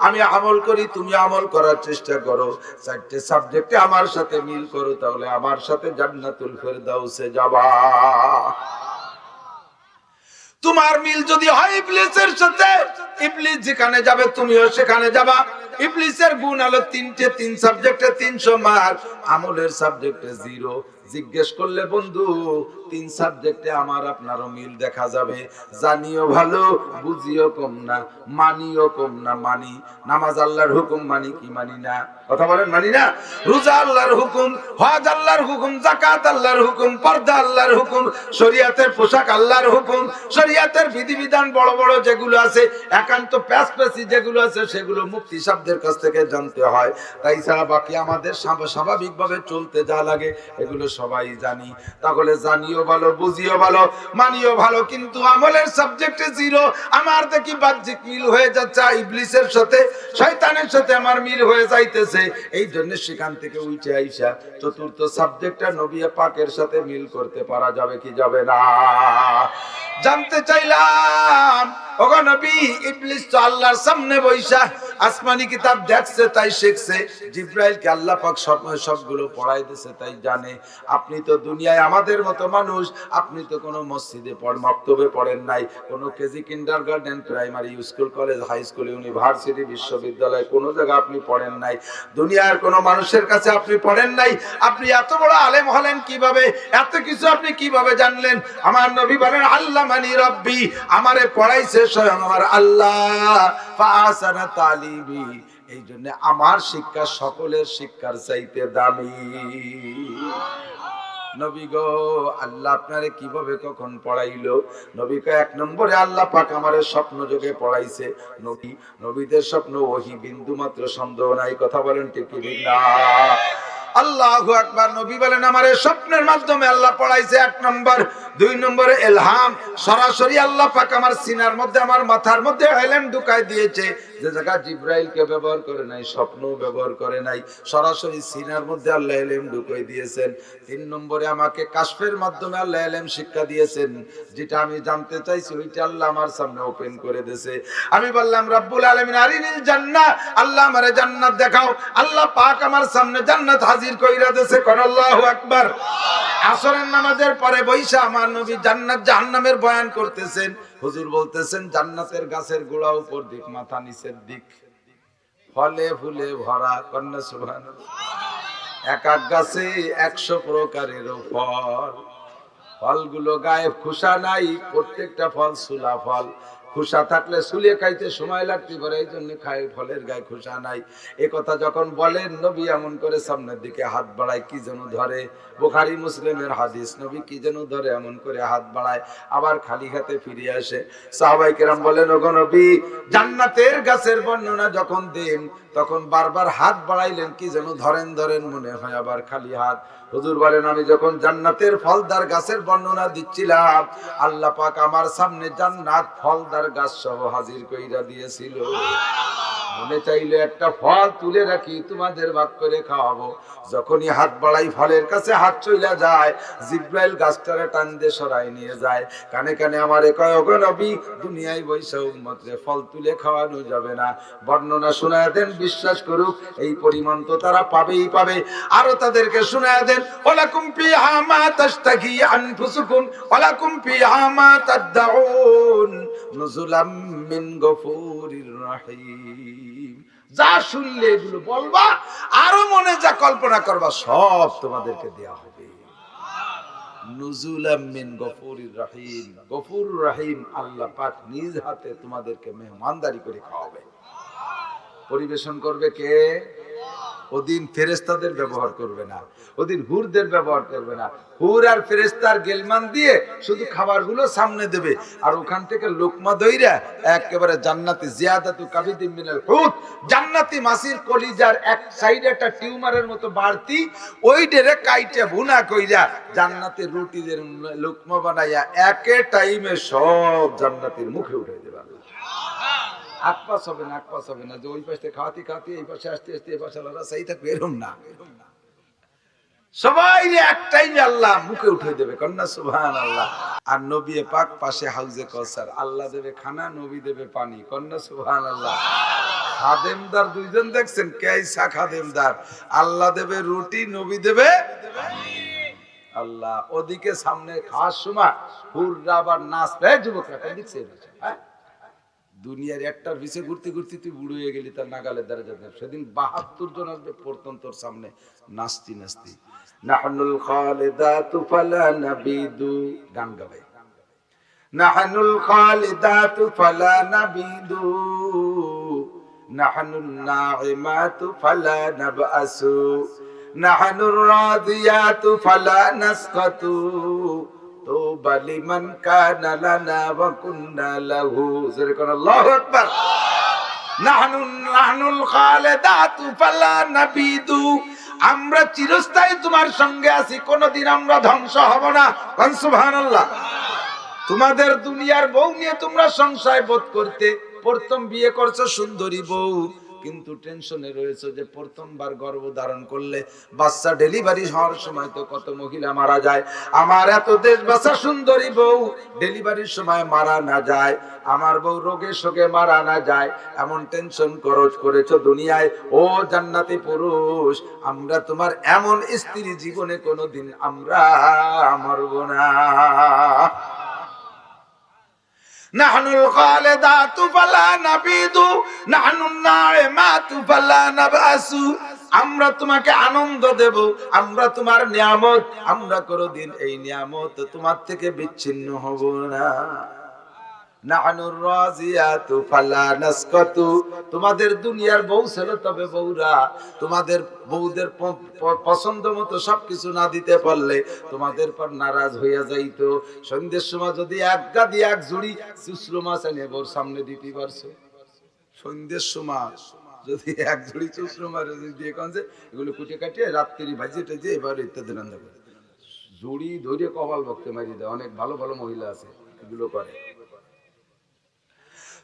আমি আমল করি, তুমি আমল করার চেষ্টা করো। 4টে সাবজেক্টে আমার সাথে মিল করো, তাহলে আমার সাথে জান্নাতুল ফেরদাউসে যাবা। তোমার মিল যদি হয় ইবলিসের সাথে, ইবলিস যেখানে যাবে তুমিও সেখানে যাবা। ইবলিসের গুণ হলো 3 সাবজেক্টে 300 মার্ক, আমলের সাবজেক্টে 0। জিজ্ঞেস করলে বন্ধু, 3 সাবজেক্টে আমার আপনারও মিল দেখা যাবে। জানিও ভালো, বুঝিও কম না, মানিও কম না। মানি নামাজ আল্লাহর হুকুম, মানি কি মানি না? কথা বলেন, মানি না? রোজা আল্লাহর হুকুম, হজ আল্লাহর হুকুম, যাকাত আল্লাহর হুকুম, পর্দা আল্লাহর হুকুম, শরীয়তের পোশাক আল্লাহর হুকুম, শরীয়তের বিধিবিধান বড় বড় যেগুলো আছে, একান্ত প্যাসপ্যাসি যেগুলো আছে, সেগুলো মুফতি সাহেবদের কাছ থেকে জানতে হয়। তাই ছাড়া বাকি আমাদের স্বাভাবিকভাবে চলতে যা লাগে এগুলো সবাই জানি, তাহলে জানিও ভালো, বুঝিও ভালো, মানিও ভালো, কিন্তু আমলের সাবজেক্টে জিরো। আমার দেখি বাহ্যিক মিল হয়ে যাচ্ছে, ইবলিসের সাথে শয়তানের সাথে আমার মিল হয়ে যাইতেছে। এই জন্য সেখান থেকে উঠে আইসা চতুর্থ সাবজেক্টটা নবী পাকের সাথে মিল করতে পারা যাবে কি যাবে না জানতে চাইলাম। ওগো নবী, ইবলিস তো আল্লাহর সামনে বইসা আসমানি কিতাব দেখছে, তাই শিখছে। জিব্রাইলকে আল্লাহ পাক সবগুলো পড়াই দিয়েছে, তাই জানে। আপনি তো দুনিয়ায় আমাদের মতো মানুষ, আপনি তো কোনো মসজিদে মক্তবে পড়েন নাই, কোনো KG, kindergarten, primary school, college, high school, university, বিশ্ববিদ্যালয় কোনো জায়গা আপনি পড়েন নাই। দুনিয়ার কোনো মানুষের কাছে আপনি পড়েন নাই। আপনি এত বড় আলেম হলেন কিভাবে? এত কিছু আপনি কিভাবে জানলেন? আমার নবী বলেন, আল্লামানি রব্বি, আমারে পড়াইছে স্বয়ং আমার আল্লাহ। ফাআসানা তালিবি, এই জন্য আমার শিক্ষা সকলের শিক্ষার চাইতে দামি। নবী গো, আল্লাহ আপনারে কিভাবে কখন পড়াইলো? নবীকে এক নম্বরে আল্লাহ পাক আমারে স্বপ্ন যোগে পড়াইছে। নবীদের স্বপ্ন ওহী, বিন্দু মাত্র সন্দেহ নাই। কথা বলেন ঠিক কি না? আল্লাহু আকবার। নবী বলেন আমারে স্বপ্নের মাধ্যমে আল্লাহ পড়াইছে, এক নম্বর। দুই নম্বরে ইলহাম, সরাসরি আল্লাহ পাক আমার সিনার মধ্যে, আমার মাথার মধ্যে ইলম ঢুকাই দিয়েছে। যে জায়গা জিব্রাইলকে ব্যবহার করে নাই, স্বপ্ন ব্যবহার করে নাই, সরাসরি সিনার মধ্যে আল্লাহ ইলম ঢুকাই দিয়েছেন। তিন নম্বরে আমাকে কাশফের মাধ্যমে আল্লাহ ইলম শিক্ষা দিয়েছেন। যেটা আমি জানতে চাইছি ওইটা আল্লাহ আমার সামনে ওপেন করে দিয়েছে। আমি বললাম, রব্বুল আলামিন আরিনিল জান্নাহ, আল্লাহ আমারে জান্নাত দেখাও। আল্লাহ পাক আমার সামনে জান্নাত হাজির কইরা দিয়েছে। কোন আল্লাহু আকবার। আসরের নামাজের পরে বৈশা আমার নবী জান্নাত জাহান্নামের বয়ান করতেছেন। হুজুর বলতেছেন, জান্নাতের গাছের গোড়া উপর দিক, মাথা নিচের দিক, ফলে ফুলে ভরা। কন্যা সুবহানাল্লাহ। এক এক গাছে 100 প্রকারের ফল, ফলগুলো গায়ে খোসা নাই, প্রত্যেকটা ফল সুলা ফল। খোসা থাকলে সুলে খাইতে সময় লাগতে পারে, এই জন্য খায়, ফলের গায়ে খোসা নাই। এ কথা যখন বলেন, নবী এমন করে সামনের দিকে হাত বাড়ায়, কি যেন ধরে। বুখারী মুসলিমের হাদিস, নবী কি যেন ধরে, এমন করে হাত বাড়ায়, আবার খালি হাতে ফিরে আসে। সাহাবায়ে কেরাম বলেন, ওগো নবী, জান্নাতের গাছের বর্ণনা যখন দেন, তখন বারবার হাত বাড়াইলেন, কি যেন ধরেন ধরেন মনে হয়, আবার খালি হাত। হুজুর বলেন, আমি যখন জান্নাতের ফলদার গাছের বর্ণনা দিচ্ছিলাম, আল্লাহ পাক আমার সামনে জান্নাত ফলদার গাছ সহ হাজির কইরা দিয়েছিল। মনে চাইলে একটা ফল তুলে রাখি, তোমাদের ভাগ করে খাওয়াবো। যখনই হাত বাড়াই, ফলের কাছে হাত চইলা যায়, জিব্রাইল গাছটারে টান দিয়ে সরাই নিয়ে যায়। কানে কানে আমারে কয়, ওগো নবী, দুনিয়ায় বৈশা উম্মতরে ফল তুলে খাওয়ানো যাবে না। বর্ণনা শোনায় দেন, বিশ্বাস করুক, এই পরিমাণ তো তারা পাবেই পাবে। আরো তাদেরকে শোনায় দেন, ওয়ালাকুম ফিহা মা তাশতাহি আনফুসুকুম ওয়ালাকুম ফিহা মা তাদউন নুজুলাম মিন গফুরির রহিম। যা শুনলে এগুলো বলবা, আরো মনে যা কল্পনা করবা, সব তোমাদেরকে দেয়া হবে। নুজুলাম মিন গফুরির রহিম। গফুর রহিম আল্লাহ পাক নিজ হাতে তোমাদেরকে মেহমানদারি করে খাওয়াবে। পরিবেশন করবে কে? ওদিন ফেরেশতাদের ব্যবহার করবে না, ওদিন হুরদের ব্যবহার করবে না। হুর আর ফেরেশতার গেলমান দিয়ে শুধু খাবারগুলো সামনে দেবে, আর ওখান থেকে লোকমা দইরা একেবারে জান্নাতি জিয়াদাতু কাবিদিন মিনাল হুত, জান্নাতি মাছির কলিজার এক সাইডে একটা টিউমারের মতো বাড়তি, ওই ডেরে কাইটে ভুনা কইরা জান্নাতের রুটিদের লোকমা বানাইয়া একে টাইমে সব জান্নাতের মুখে উঠে দেবে। আকপাস হবে না, আকপাস হবে না, যে ওই পাশে খাওয়াতে খাওয়াতে এই পাশে আসতে আসতে এই পাশে আল্লাহ সেই থাকবে, এরকম না। সবাই একটাই আল্লাহ মুখে উঠে দেবে। কন্যা সুবহানাল্লাহ। আর নবী পাক পাশে হাউজে কাউসার, আল্লাহ দেবে খানা, নবী দেবে পানি। কন্যা সুবহানাল্লাহ। খাদেমদার দুইজন দেখছেন, কেইসা খাদেমদার। আল্লাহ দেবে রুটি, নবী দেবে পানি। আল্লাহ ওদিকে সামনে খাওয়ার সময় হুররা আবার নাচবে, যুবকরা কোন দিক থেকে? হ্যাঁ, দুনিয়ার একটার পিছে ঘুরতে ঘুরতে তুই বুড়ো হয়ে গেলি, তার নাগালের দ্বারা যাবে। সেদিন 72 জন আসবে পড়তন তোর সামনে, নাচতি নাচতি। নাহনুল খালিদাতু ফালা নাবিদু, গান গাবে। নাহনুল খালিদাতু ফালা নাবিদু, নাহনুন নাইমাতু ফালা নাবআসু, নাহনুর রাদিয়াতু ফালা নাসকাতু, তো বালিমান কানা লানা ওয়া কুননা লাহু। আল্লাহু আকবার। নাহনুল খালিদাতু ফালা নাবিদু, আমরা চিরস্থায়ী তোমার সঙ্গে আছি, কোনোদিন আমরা ধ্বংস হব না। সুবহানাল্লাহ। তোমাদের দুনিয়ার বউ নিয়ে তোমরা সংশয় বোধ করতে, প্রথম বিয়ে করছো সুন্দরী বউ, কিন্তু টেনশনে রয়েছে যে প্রথমবার গর্ভধারণ করলে বাচ্চা ডেলিভারি হওয়ার সময় তো কত মহিলা মারা যায়। আমার এত দেশ বাচ্চা সুন্দরী বউ ডেলিভারির সময় মারা না যায়, আমার বউ রোগে শোকে মারা না যায়, এমন টেনশন করেছো দুনিয়ায়। ও জান্নাতি পুরুষ, আমরা তোমার এমন স্ত্রী জীবনে কোনোদিন আমরা মরব না। নাহনুল খালিদাতু ফালা নাবিদু, নাহনুন নাইমাতু ফালা নাবাসু। আমরা তোমাকে আনন্দ দেব, আমরা তোমার নিয়ামত, আমরা কোনদিন এই নিয়ামত তোমার থেকে বিচ্ছিন্ন হব না। নাহনুর রাজিয়াতু ফালা নাসকাতু। তোমাদের দুনিয়ার বউ ছিল, তবে বউরা তোমাদের বউদের পছন্দ মতো সবকিছু না দিতে পারলে তোমাদের পর নারাজ হইয়া যাইতো। সন্ধ্যের সময় যদি এক গাদি এক জুড়ি চুসরো মাছ এনে বউর সামনে দিতে পারছো, সন্ধ্যের সময় যদি এক জুড়ি চুসরো মাছ দিয়ে কনছে এগুলো কুটে কাটিয়ে রাত্রি ভাজিয়ে টাজিয়ে এবার ইত্যাদি রান্না করে জুড়ি ধরে কপাল বক্তে মারিয়ে দেয়। অনেক ভালো ভালো মহিলা আছে এগুলো করে,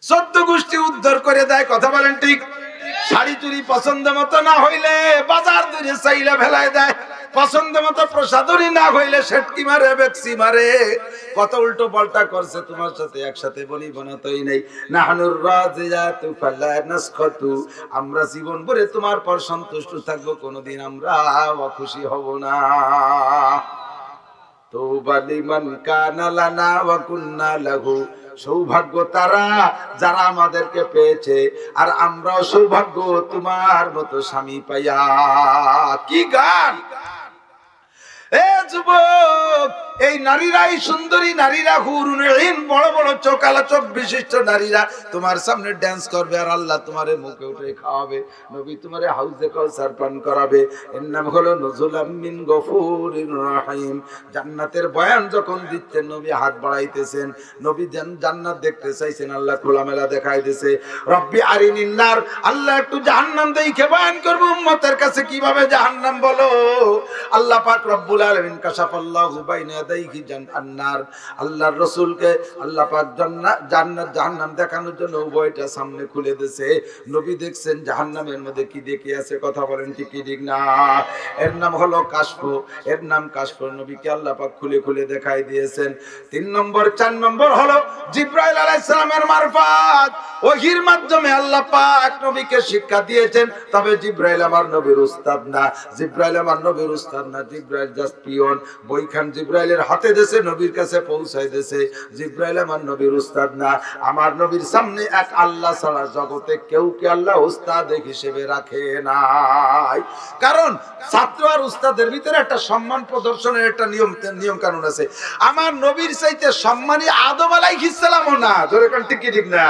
14 গোষ্ঠী উদ্ধার করে দেয়। কথা বলেন ঠিক? শাড়ি চুরি পছন্দ মতো না হইলে বাজার দূরে চাইলে ফেলায় দেয়, পছন্দ মতো প্রসাদনী না হইলে সেটকি মারে, বেক্সি মারে, কত উল্টো পাল্টা করছে তোমার সাথে। একসাথে বলি বনাতই নেই। নাহনুর রাজিয়াতু ফালা নাসখাতু। আমরা জীবন ভরে তোমার পর সন্তুষ্ট থাকবো, কোনোদিন আমরা অখুশি হব না। তওবা লিমান কানা লানা ওয়া কুননা লাহু। সৌভাগ্য তারা যারা আমাদেরকে পেয়েছে, আর আমরাও সৌভাগ্য তোমার মতো স্বামী পাইয়া। কি গান! এ যুবক, এই নারীরা, এই সুন্দরী নারীরা, হুরুন ঈন, বড় বড় চোখালা চোখ বিশিষ্ট নারীরা তোমার সামনে ড্যান্স করবে, আর আল্লাহ তোমারে মুখে উঠে খাওয়াবে, নবী তোমারে হাউজে কাউসার পান করাবে। এর নাম হলো নুজুলাম মিন গফুরির রহিম। জান্নাতের বয়ান যখন দিচ্ছেন, নবী হাত বাড়াইতেছেন, নবী জান্নাত দেখতে চাইছেন, আল্লাহ খোলামেলা দেখাই দিয়েছে। রব্বি আরিনিন নার, আল্লাহ একটু জাহান্নাম দেখে বয়ান করব উম্মতের কাছে, কিভাবে জাহান্নাম বলো। আল্লাহ পাক রব্বুল আলামিন কাশাফাল্লাহু বাইনা ইয়াদাইহি জান্নার। আল্লাহর রাসূলকে আল্লাহ পাক জান্নাত জাহান্নাম দেখানোর জন্য উভয়টা সামনে খুলে দিয়েছে। নবী দেখছেন জাহান্নামের মধ্যে কি দেখে আছে। কথা বলেন ঠিক কি ঠিক না? এর নাম হলো কাশফ, এর নাম কাশফ। নবীকে আল্লাহ পাক খুলে খুলে দেখাই দিয়েছেন। 3 নম্বর 4 নম্বর হলো জিবরাইল আলাইহিস সালামের মারফত, ওহীর মাধ্যমে আল্লাহ পাক নবীকে শিক্ষা দিয়েছেন। তবে জিবরাইল আমার নবীর উস্তাদ না, জিবরাইল আমার নবীর উস্তাদ না, জিবরাইল জাস্ট পিয়ন। বইখান জিবরাইলের হাতে দেশে নবীর কাছে পৌঁছাই দেশে। জিবরাইল আমার নবীর উস্তাদ না। আমার নবীর সামনে এক আল্লাহ ছাড়া জগতে কেউ কে আল্লাহ উস্তাদ হিসেবে রাখে নাই। কারণ ছাত্র আর উস্তাদের ভিতরে একটা সম্মান প্রদর্শনের একটা নিয়ম কানুন আছে। আমার নবীর চাইতে সম্মানী আদম আলাইহিস সালামও না। জোরে কোন ঠিক ঠিক না?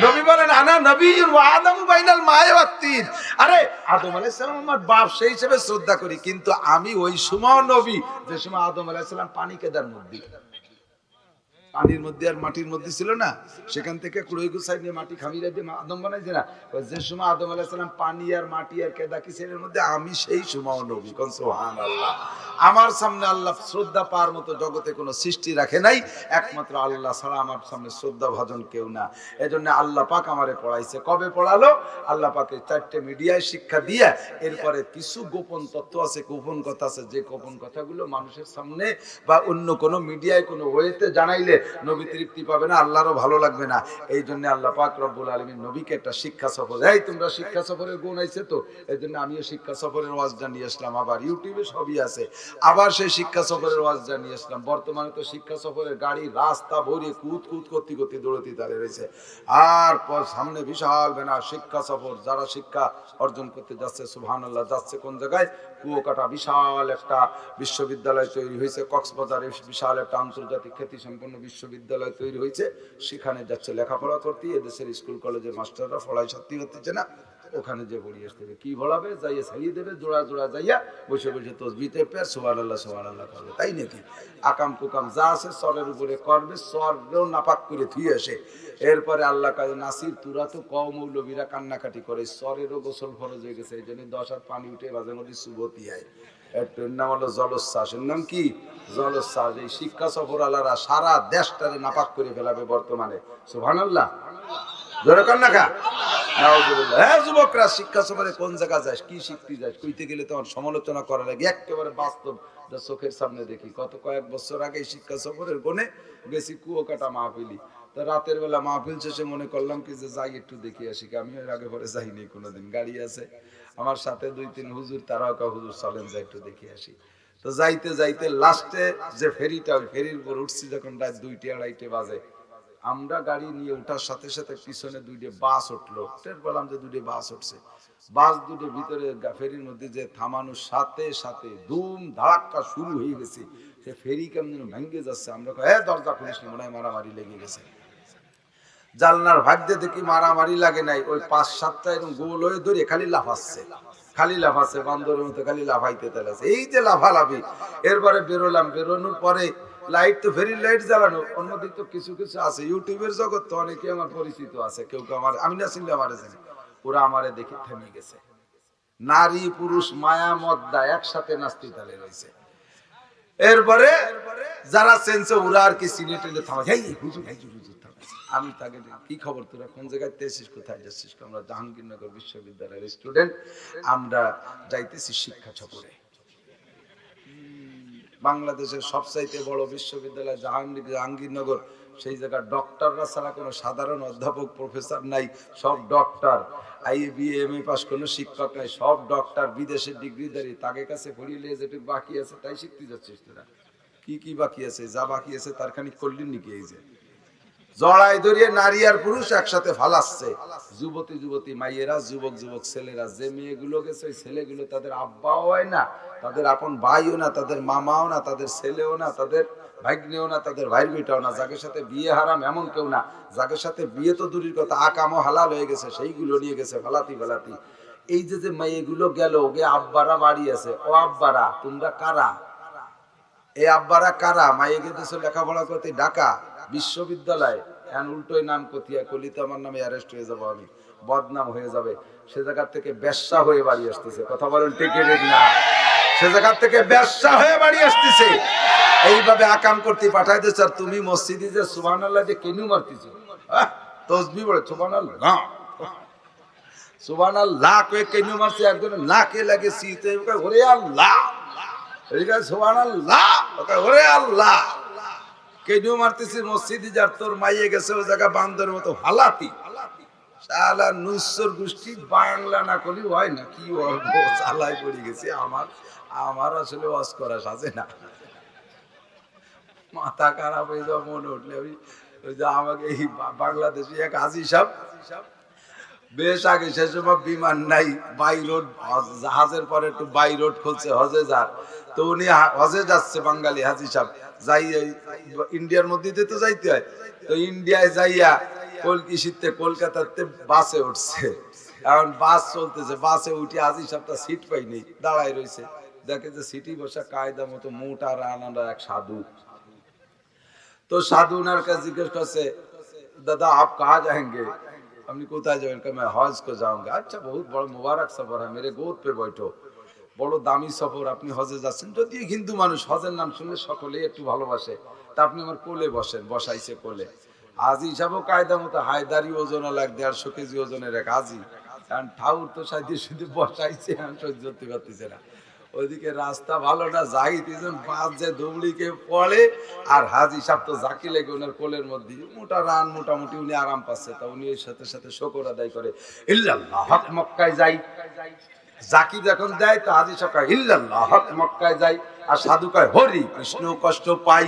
নবী বলেন আনা নবিয়্যুন ওয়া আদম বাইনাল মা'i ওয়াত তিন। আরে আদম আলাইহিস সালাম আমার বাপ, সেই হিসেবে শ্রদ্ধা করি, কিন্তু আমি ওই সময় নবী যে সময় আদম আলাইহিস সালাম পানি কেদার মধ্যে, পানির মধ্যে আর মাটির মধ্যে ছিল না, সেখান থেকে কুড়াই গুছাই নিয়ে মাটি খামিরা দিয়ে আদম বানাইছে না। যে সময় আদম আলাইহিস সালাম পানি আর মাটি আর কেদা কিসের মধ্যে, আমি সেই সময় নবী। কোন সুবহানাল্লাহ। আমার সামনে আল্লাহ শ্রদ্ধা পাওয়ার মতো জগতে কোনো সৃষ্টি রাখে নাই, একমাত্র আল্লাহ ছাড়া আমার সামনে শ্রদ্ধা ভাজন কেউ না। এজন্য আল্লাহ পাক আমারে পড়াইছে। কবে পড়ালো? আল্লাহ পাকে 4টে মিডিয়ায় শিক্ষা দিয়ে, এরপরে কিছু গোপন তথ্য আছে, গোপন কথা আছে, যে গোপন কথাগুলো মানুষের সামনে বা অন্য কোনো মিডিয়ায় কোনো ওয়েতে জানাইলে নবী তৃপ্তি পাবে না, আল্লাহরও ভালো লাগবে না। এই জন্য আল্লাহ পাক রব্বুল আলামিন নবীকে একটা শিক্ষা সফর, এই তোমরা শিক্ষা সফরের গুণ আইছে তো, এই জন্য আমিও শিক্ষা সফরের ওয়াজ জানিয়ে আসলাম। আবার ইউটিউবে সবই আছে, আবার সেই শিক্ষা সফরের ওয়াজ জানিয়ে আসলাম। বর্তমানে তো শিক্ষা সফরের গাড়ি রাস্তা ভরে কুত কুত করতে করতে দৌড়তে দাঁড়িয়ে রয়েছে। আর পর সামনে বিশাল ব্যানার শিক্ষা সফর, যারা শিক্ষা অর্জন করতে যাচ্ছে, সুবহানাল্লাহ, যাচ্ছে কোন জায়গায়? কুয়াকাটা বিশাল একটা বিশ্ববিদ্যালয় তৈরি হয়েছে, কক্সবাজারে বিশাল একটা আন্তর্জাতিক খ্যাতি সম্পন্ন বিশ্ববিদ্যালয় তৈরি হয়েছে, সেখানে যাচ্ছে লেখাপড়া করতে। এদেশের স্কুল কলেজের মাস্টাররা পড়ায় সত্যি হচ্ছে না, ওখানে যে পড়িয়ে আসতে হবে, কি বলাবে যাইয়া ছাড়িয়ে দেবে, জোড়া জোড়া যাইয়া বসে বসে তসবিহ টেপে আর সুবহানাল্লাহ সুবহানাল্লাহ করবে, তাই নাকি? আকাম কুকাম যা আছে সরের উপরে করবে, সরেও নাপাক করে ধুয়ে আসে। এরপরে আল্লাহ কাজে নাসির তুরা তো মৌলবীরা কান্নাকাটি করে, সরেরও গোসল ফরজ হয়ে গেছে, এই জন্য 10 হাত পানি উঠে মাঝে মধ্যে সুবতি হয়। এর নাম হলো জলোচ্ছ্বাস। এর নাম কি? জলোচ্ছ্বাস। এই শিক্ষা সফর আলারা সারা দেশটারে নাপাক করে ফেলাবে বর্তমানে। সুবহানাল্লাহ জোরে কান্না খা। হ্যাঁ যুবকরা, শিক্ষা সফরে কোন জায়গা যাস, কি শিখতে যাস, কইতে গেলে তোমার সমালোচনা করা লাগে, একেবারে বাস্তব চোখের সামনে দেখি। কয়েক বছর আগে শিক্ষা সফরের গনে গেছি কুয়াকাটা মাহফিলি। তো রাতের বেলা মাহফিল শেষে মনে করলাম কি যে যাই একটু দেখে আসি, আমি এর আগে পরে যাইনি কোনোদিন। গাড়ি আছে আমার সাথে 2-3 হুজুর, তারাও কা হুজুর চলেন যাই একটু দেখে আসি। তো যাইতে যাইতে লাস্টে যে ফেরিটা, ওই ফেরির উপর উঠছি যখন রাত 2টা-2:30 বাজে, আমরা গাড়ি নিয়ে ওঠার সাথে সাথে পিছনে 2টে বাস উঠলো। টের পেলাম যে 2টে বাস উঠছে। বাস 2টে ভিতরে ফেরির মধ্যে যে থামানোর সাথে সাথে ধুম ধাক্কা শুরু হয়ে গেছে। সে ফেরি কেমন যেন ভেঙে যাচ্ছে। আমরা দরজা খুলিস না, মনে হয় মারামারি লেগে গেছে। জানলার ভাগ্যে দেখি মারামারি লাগে নাই, ওই 5-7টা এরকম গোল হয়ে ধরে খালি লাফাচ্ছে, খালি লাফাচ্ছে, বান্দরের মতো খালি লাফাইতে তেলাছে। এই যে লাফালাফি। এরপরে বেরোলাম, বেরোনোর পরে লাইট তো ফেরির লাইট জ্বালানো, অন্যদিক তো কিছু কিছু আছে ইউটিউবের জগৎ, তো অনেকে আমার পরিচিত আছে, কেউ কেউ আমার, আমি না চিনলে আমারে জানি, ওরা আমারে দেখে থেমে গেছে। নারী পুরুষ মায়া মদ্দা একসাথে নাস্তি তালে রয়েছে। এরপরে যারা চেনছে ওরা আর কি সিনে টেনে থামা, হুজুর হুজুর থামা। আমি তাকে, কি খবর, তোরা কোন জায়গায় এসেছিস, কোথায় যাচ্ছিস? আমরা জাহাঙ্গীরনগর বিশ্ববিদ্যালয়ের স্টুডেন্ট, আমরা যাইতেছি শিক্ষা সফরে। বাংলাদেশের সবচাইতে বড় বিশ্ববিদ্যালয় জাহাঙ্গীরনগর, সেই জায়গায় ডক্টররা ছাড়া কোনো সাধারণ অধ্যাপক প্রফেসর নাই, সব ডক্টর। IABA পাস কোনো শিক্ষক নাই, সব ডক্টর, বিদেশের ডিগ্রিধারী। তাদের কাছে পড়িলে যেটুকু বাকি আছে তাই শিখতে যাচ্ছিস তোরা? কি কি বাকি আছে? যা বাকি আছে তার খানিক করলি নাকি? এই যে জড়াই ধরিয়ে নারী আর পুরুষ একসাথে ফালাচ্ছে, যুবতী যুবতী মাইয়েরা, যুবক যুবক ছেলেরা। যে মেয়েগুলো গেছে ওই ছেলেগুলো তাদের আব্বাও হয় না, তাদের আপন ভাইও না, তাদের মামাও না, তাদের ছেলেও না, তাদের ভাগ্নেও না, তাদের ভাইয়ের বেটাও না। যাদের সাথে বিয়ে হারাম এমন কেউ না, যাদের সাথে বিয়ে তো দূরের কথা, আকামও হালাল হয়ে গেছে, সেইগুলো নিয়ে গেছে ফালাতি ফালাতি। এই যে যে মেয়েগুলো গেল, ওকে আব্বারা বাড়ি আছে, ও আব্বারা তোমরা কারা? এই আব্বারা কারা? মাইয়ে গেছে লেখাপড়া করতে ঢাকা বিশ্ববিদ্যালয়, এখন উল্টোই নাম কতিয়া কলিতে আমার নামে অ্যারেস্ট হয়ে যাবো, আমি বদনাম হয়ে যাবে। সে জায়গার থেকে ব্যবসা হয়ে বাড়ি আসতেছে, কথা বলেন ঠিক না? সে জায়গার থেকে ব্যবসা হয়ে বাড়ি আসতেছে, এইভাবে আকাম করতে পাঠাই দিচ্ছে। আর তুমি মসজিদে যে সুবহানাল্লাহ যে কেনু মারতেছো, তসবিহ বলে সুবহানাল্লাহ না, সুবহানাল্লাহ কয়ে কেনু মারছে, একজন নাকে লাগে শীতে, ওরে আল্লাহ, সুবহানাল্লাহ, ওরে আল্লাহ। কেন মারতেছি? মসজিদে যার তোর মাইয়ে গেছে ওই জায়গা বান্দরের মতো হালাতি। শালা নুসর গোষ্ঠী বাংলা না করলে হয় না, কি চালাই পড়ে গেছে। আমার আসলে ওয়াজ করা সাজে না, মাথা খারাপ হয়ে যাওয়া মনে উঠলে। ওই যে আমাকে এই বাংলাদেশি এক হাজী সাহেব, বেশ আগে, সে সময় বিমান নাই, বাই রোড, জাহাজের পরে একটু বাই রোড খুলছে হজে যার। তো উনি হজে যাচ্ছে, বাঙালি হাজী সাহেব, যাই ইন্ডিয়ার মধ্যে তো যাইতে হয়। তো ইন্ডিয়ায় যাইয়া কলকাতাতে কলকাতাতে বাসে উঠছে। এখন বাস চলতেছে, বাসে উঠে হাজী সাহেবটা সিট পাই নেই, দাঁড়ায় রয়েছে। দেখে যে সিটি বসা কায়দা মতো মোটা রানারা এক সাধু। তো সাধু ওনার কাছে জিজ্ঞেস করছে, দাদা আপ কাহা যাएंगे? আপনি কোথায় যাবেন? मैं हज को जाऊंगा। अच्छा, बहुत बड़ा मुबारक सफर है, मेरे गोद पे बैठो। বড় দামি সফর, আপনি হজে যাচ্ছেন। যদি হিন্দু মানুষ, হজের নাম শুনলে সকলে একটু ভালোবাসে, তা আপনি আমার কোলে বসেন। বসাইছে কোলে। হাজী সাহেবও কায়দা মতো হায়দারি ওজন লাগ 150 কেজি ওজনের এক হাজী, কারণ ঠাউর তো সাইডে শুধু বসাইছে, আমি সহ্য করতে পারতেছে না। ওইদিকে রাস্তা ভালো না, যাইতেছেন বাস যে দৌড়িকে পড়ে, আর হাজী সাহেব তো জাকি লেগে ওনার কোলের মধ্যে মোটা রান, মোটামুটি উনি আরাম পাচ্ছে। তা উনি এর সাথে সাথে শুকর আদায় করে, ইল্লাল্লাহ হক মক্কায় যাই। জাকি যখন দেয় তো হাজী সাহেব কয় ইল্লাল্লাহ হক মক্কায় যাই, আর সাধু কয় হরি কৃষ্ণ কষ্ট পাই।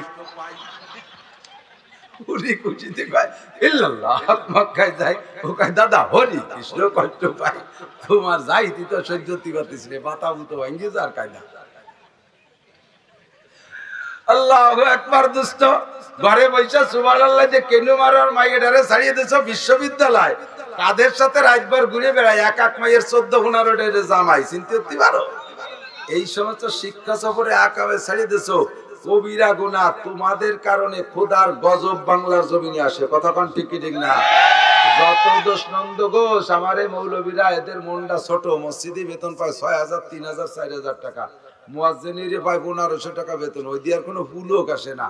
উনি খুশিতে কয় ইল্লাল্লাহ হক মক্কায় যাই, ও কয় দাদা হরি কৃষ্ণ কষ্ট পাই। তোমার যাইতি তো সহ্য করতে পারতেছি না, বাতা বুতো ভাঙ্গি যার কায়দা। আল্লাহু আকবার। দুষ্ট ঘরে বৈশা সুবহানাল্লাহ যে কেন মারার মাইয়েটারে ছাড়িয়ে দিছো বিশ্ববিদ্যালয়, কাদের সাথে রাতভর ঘুরে বেড়ায়, এক এক মাইয়ের 14-15টা জামাই, চিনতে করতে পারো? এই সমস্ত শিক্ষা সফরে আকামে ছেড়ে দিছো, কবিরা গুনাহ। তোমাদের কারণে খোদার গজব বাংলার জমিনে আসে। কথা কোন ঠিক কি ঠিক না? যত দোষ নন্দ ঘোষ, আমার এই মৌলবীরা, এদের মনটা ছোট। মসজিদে বেতন পায় 6,000, 3,000, 4,000 টাকা। মুয়াজ্জিনের পায় 1500 টাকা বেতন। ওই দিয়ে আর কোনো পুলক আসে না,